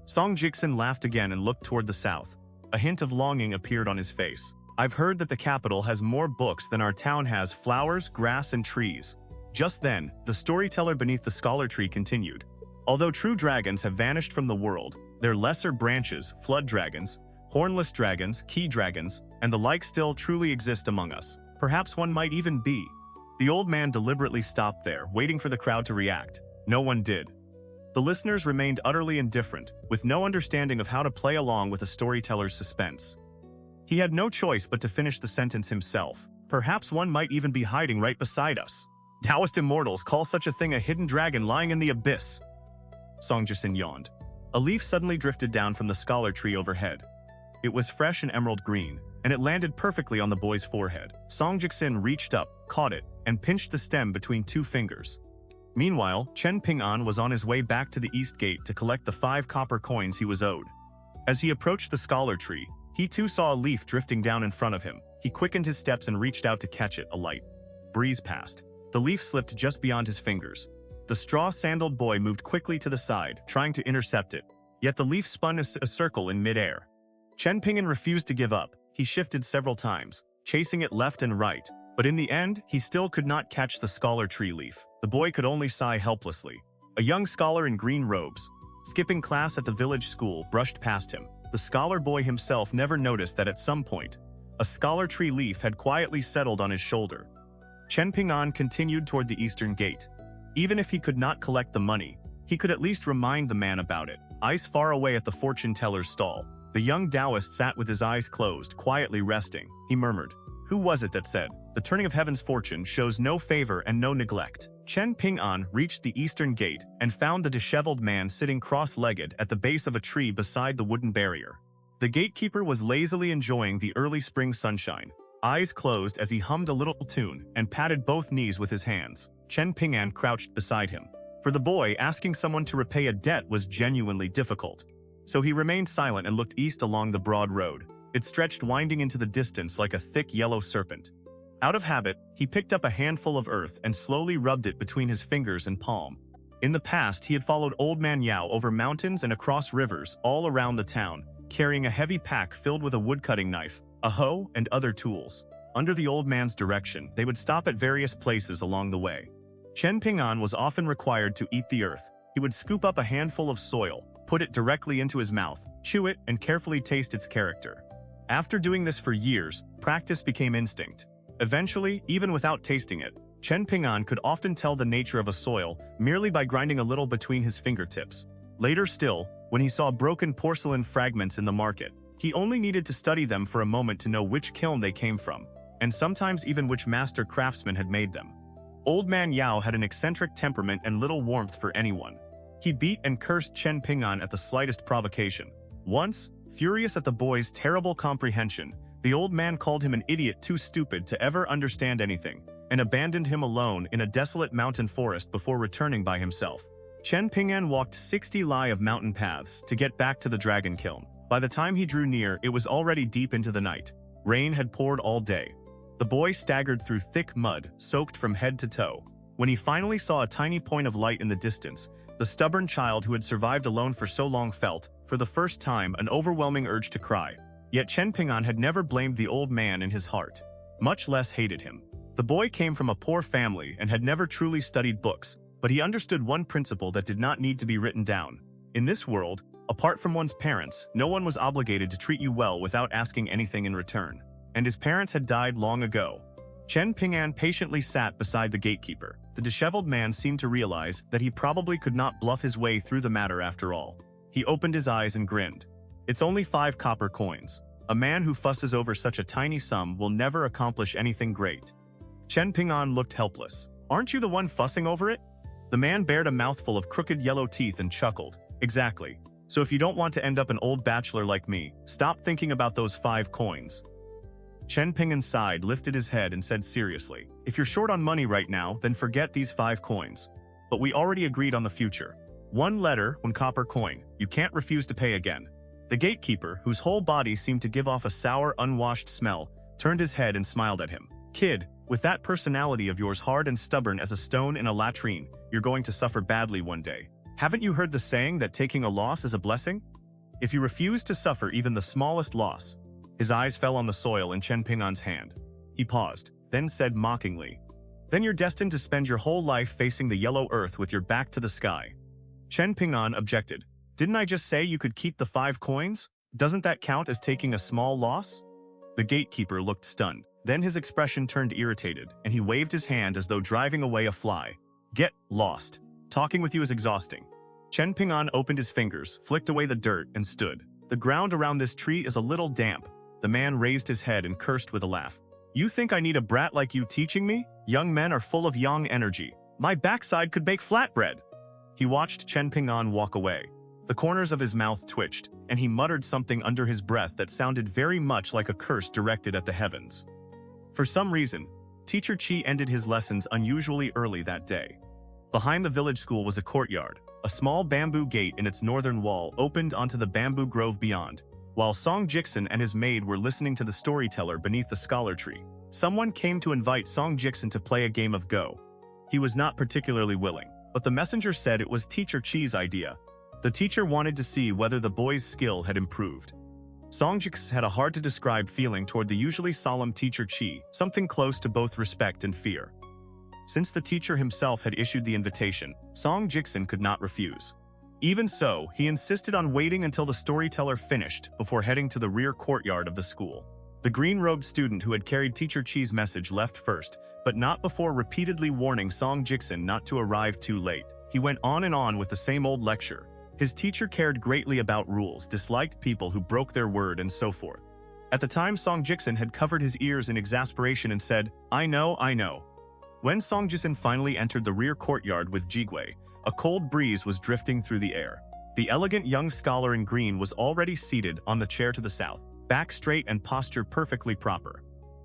Song Jixian laughed again and looked toward the south. A hint of longing appeared on his face. I've heard that the capital has more books than our town has flowers, grass, and trees. Just then, the storyteller beneath the scholar tree continued. Although true dragons have vanished from the world, Their lesser branches, flood dragons, hornless dragons, key dragons, and the like still truly exist among us. Perhaps one might even be. The old man deliberately stopped there, waiting for the crowd to react. No one did. The listeners remained utterly indifferent, with no understanding of how to play along with a storyteller's suspense. He had no choice but to finish the sentence himself. Perhaps one might even be hiding right beside us. Taoist immortals call such a thing a hidden dragon lying in the abyss. Xianxia yawned. A leaf suddenly drifted down from the scholar tree overhead. It was fresh and emerald green, and it landed perfectly on the boy's forehead. Xianxia reached up, caught it, and pinched the stem between 2 fingers. Meanwhile, Chen Ping'an was on his way back to the east gate to collect the 5 copper coins he was owed. As he approached the scholar tree, he too saw a leaf drifting down in front of him. He quickened his steps and reached out to catch it. A light breeze passed. The leaf slipped just beyond his fingers. The straw-sandaled boy moved quickly to the side, trying to intercept it. Yet the leaf spun a circle in midair. Chen Ping'an refused to give up. He shifted several times, chasing it left and right. But in the end, he still could not catch the scholar tree leaf. The boy could only sigh helplessly. A young scholar in green robes, skipping class at the village school, brushed past him. The scholar boy himself never noticed that at some point, a scholar tree leaf had quietly settled on his shoulder. Chen Ping'an continued toward the eastern gate. Even if he could not collect the money, he could at least remind the man about it. Eyes far away at the fortune teller's stall, the young Taoist sat with his eyes closed, quietly resting. He murmured, "Who was it that said, 'The turning of heaven's fortune shows no favor and no neglect'?" Chen Ping'an reached the eastern gate and found the disheveled man sitting cross-legged at the base of a tree beside the wooden barrier. The gatekeeper was lazily enjoying the early spring sunshine, eyes closed as he hummed a little tune and patted both knees with his hands. Chen Ping'an crouched beside him. For the boy, asking someone to repay a debt was genuinely difficult. So he remained silent and looked east along the broad road. It stretched winding into the distance like a thick yellow serpent. Out of habit, he picked up a handful of earth and slowly rubbed it between his fingers and palm. In the past, he had followed Old Man Yao over mountains and across rivers all around the town, carrying a heavy pack filled with a woodcutting knife, a hoe, and other tools. Under the old man's direction, they would stop at various places along the way. Chen Ping'an was often required to eat the earth. He would scoop up a handful of soil, put it directly into his mouth, chew it, and carefully taste its character. After doing this for years, practice became instinct. Eventually, even without tasting it, Chen Ping'an could often tell the nature of a soil merely by grinding a little between his fingertips. Later still, when he saw broken porcelain fragments in the market, he only needed to study them for a moment to know which kiln they came from, and sometimes even which master craftsman had made them. Old Man Yao had an eccentric temperament and little warmth for anyone. He beat and cursed Chen Ping'an at the slightest provocation. Once, furious at the boy's terrible comprehension, the old man called him an idiot too stupid to ever understand anything, and abandoned him alone in a desolate mountain forest before returning by himself. Chen Ping'an walked 60 li of mountain paths to get back to the dragon kiln. By the time he drew near, it was already deep into the night. Rain had poured all day. The boy staggered through thick mud, soaked from head to toe. When he finally saw a tiny point of light in the distance, the stubborn child who had survived alone for so long felt, for the first time, an overwhelming urge to cry. Yet Chen Ping'an had never blamed the old man in his heart, much less hated him. The boy came from a poor family and had never truly studied books, but he understood one principle that did not need to be written down. In this world, apart from one's parents, no one was obligated to treat you well without asking anything in return. And his parents had died long ago. Chen Ping'an patiently sat beside the gatekeeper. The disheveled man seemed to realize that he probably could not bluff his way through the matter after all. He opened his eyes and grinned. "It's only 5 copper coins. A man who fusses over such a tiny sum will never accomplish anything great." Chen Ping'an looked helpless. "Aren't you the one fussing over it?" The man bared a mouthful of crooked yellow teeth and chuckled. "Exactly. So if you don't want to end up an old bachelor like me, stop thinking about those 5 coins. Chen Ping'an sighed, lifted his head, and said seriously, "If you're short on money right now, then forget these 5 coins. But we already agreed on the future. 1 letter, 1 copper coin. You can't refuse to pay again." The gatekeeper, whose whole body seemed to give off a sour, unwashed smell, turned his head and smiled at him. "Kid, with that personality of yours hard and stubborn as a stone in a latrine, you're going to suffer badly one day. Haven't you heard the saying that taking a loss is a blessing? If you refuse to suffer even the smallest loss..." His eyes fell on the soil in Chen Ping'an's hand. He paused, then said mockingly, "Then you're destined to spend your whole life facing the yellow earth with your back to the sky." Chen Ping'an objected. Didn't I just say you could keep the 5 coins? Doesn't that count as taking a small loss? The gatekeeper looked stunned. Then his expression turned irritated, and he waved his hand as though driving away a fly. Get lost. Talking with you is exhausting. Chen Ping'an opened his fingers, flicked away the dirt, and stood. The ground around this tree is a little damp. The man raised his head and cursed with a laugh. You think I need a brat like you teaching me? Young men are full of yang energy. My backside could bake flatbread. He watched Chen Ping'an walk away. The corners of his mouth twitched, and he muttered something under his breath that sounded very much like a curse directed at the heavens. For some reason, Teacher Qi ended his lessons unusually early that day. Behind the village school was a courtyard. A small bamboo gate in its northern wall opened onto the bamboo grove beyond. While Song Jixin and his maid were listening to the storyteller beneath the scholar tree, someone came to invite Song Jixin to play a game of Go. He was not particularly willing, but the messenger said it was Teacher Qi's idea. The teacher wanted to see whether the boy's skill had improved. Song Jixin had a hard-to-describe feeling toward the usually solemn Teacher Qi, something close to both respect and fear. Since the teacher himself had issued the invitation, Song Jixin could not refuse. Even so, he insisted on waiting until the storyteller finished before heading to the rear courtyard of the school. The green-robed student who had carried Teacher Qi's message left first, but not before repeatedly warning Song Jixin not to arrive too late. He went on and on with the same old lecture. His teacher cared greatly about rules, disliked people who broke their word, and so forth. At the time, Song Jixin had covered his ears in exasperation and said, I know. When Song Jixin finally entered the rear courtyard with Jigui, a cold breeze was drifting through the air. The elegant young scholar in green was already seated on the chair to the south, back straight and posture perfectly proper.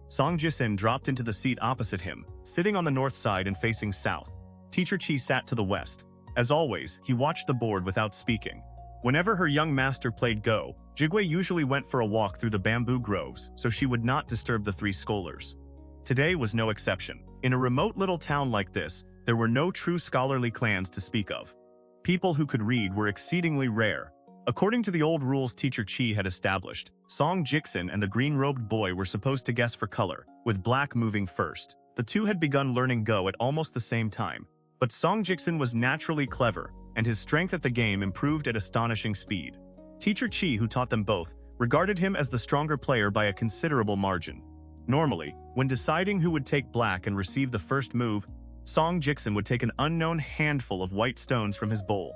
Song Jixin dropped into the seat opposite him, sitting on the north side and facing south. Teacher Qi sat to the west. As always, he watched the board without speaking. Whenever her young master played Go, Jigui usually went for a walk through the bamboo groves, so she would not disturb the 3 scholars. Today was no exception. In a remote little town like this, there were no true scholarly clans to speak of. People who could read were exceedingly rare. According to the old rules Teacher Qi had established, Song Jixin and the green-robed boy were supposed to guess for color, with black moving first. The two had begun learning Go at almost the same time, but Song Jixin was naturally clever, and his strength at the game improved at astonishing speed. Teacher Qi, who taught them both, regarded him as the stronger player by a considerable margin. Normally, when deciding who would take black and receive the first move, Song Jixin would take an unknown handful of white stones from his bowl.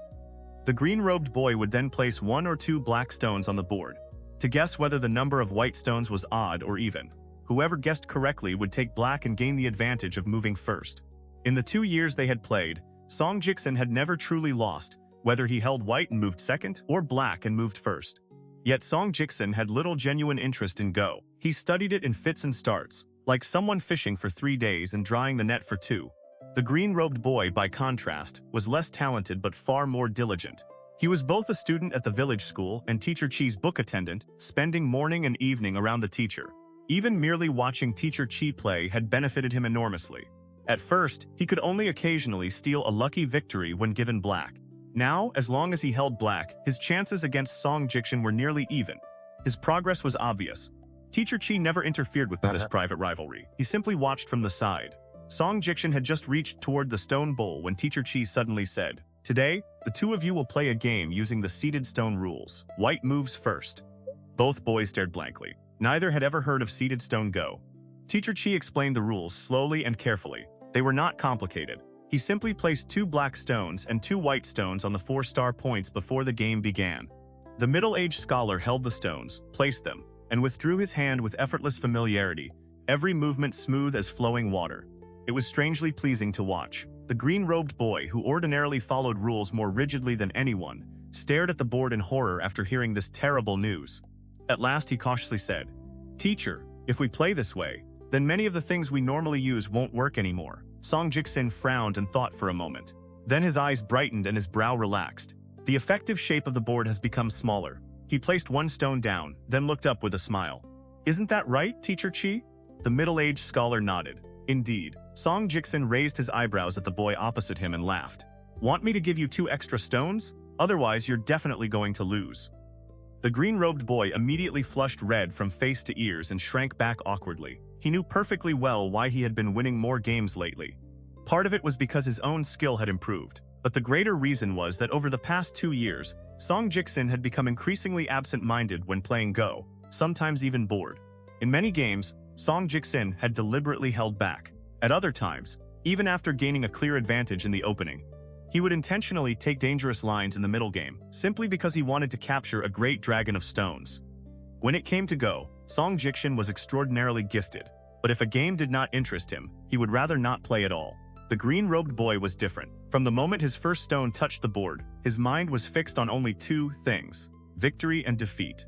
The green-robed boy would then place 1 or 2 black stones on the board. To guess whether the number of white stones was odd or even, whoever guessed correctly would take black and gain the advantage of moving first. In the 2 years they had played, Song Jixin had never truly lost, whether he held white and moved second or black and moved first. Yet Song Jixin had little genuine interest in Go. He studied it in fits and starts, like someone fishing for 3 days and drying the net for 2. The green-robed boy, by contrast, was less talented but far more diligent. He was both a student at the village school and Teacher Qi's book attendant, spending morning and evening around the teacher. Even merely watching Teacher Qi play had benefited him enormously. At first, he could only occasionally steal a lucky victory when given black. Now, as long as he held black, his chances against Song Jixin were nearly even. His progress was obvious. Teacher Qi never interfered with this private rivalry. He simply watched from the side. Song Jixin had just reached toward the stone bowl when Teacher Qi suddenly said, Today, the 2 of you will play a game using the seated stone rules. White moves first. Both boys stared blankly. Neither had ever heard of seated stone Go. Teacher Qi explained the rules slowly and carefully. They were not complicated. He simply placed 2 black stones and 2 white stones on the 4-star points before the game began. The middle-aged scholar held the stones, placed them, and withdrew his hand with effortless familiarity, every movement smooth as flowing water. It was strangely pleasing to watch. The green-robed boy, who ordinarily followed rules more rigidly than anyone, stared at the board in horror after hearing this terrible news. At last he cautiously said, Teacher, if we play this way, then many of the things we normally use won't work anymore. Song Jixin frowned and thought for a moment. Then his eyes brightened and his brow relaxed. The effective shape of the board has become smaller. He placed 1 stone down, then looked up with a smile. Isn't that right, Teacher Qi? The middle-aged scholar nodded. Indeed. Song Jixin raised his eyebrows at the boy opposite him and laughed. Want me to give you 2 extra stones? Otherwise, you're definitely going to lose. The green-robed boy immediately flushed red from face to ears and shrank back awkwardly. He knew perfectly well why he had been winning more games lately. Part of it was because his own skill had improved. But the greater reason was that over the past 2 years, Song Jixin had become increasingly absent-minded when playing Go, sometimes even bored. In many games, Song Jixin had deliberately held back. At other times, even after gaining a clear advantage in the opening, he would intentionally take dangerous lines in the middle game, simply because he wanted to capture a great dragon of stones. When it came to Go, Song Jixin was extraordinarily gifted, but if a game did not interest him, he would rather not play at all. The green-robed boy was different. From the moment his first stone touched the board, his mind was fixed on only two things: victory and defeat.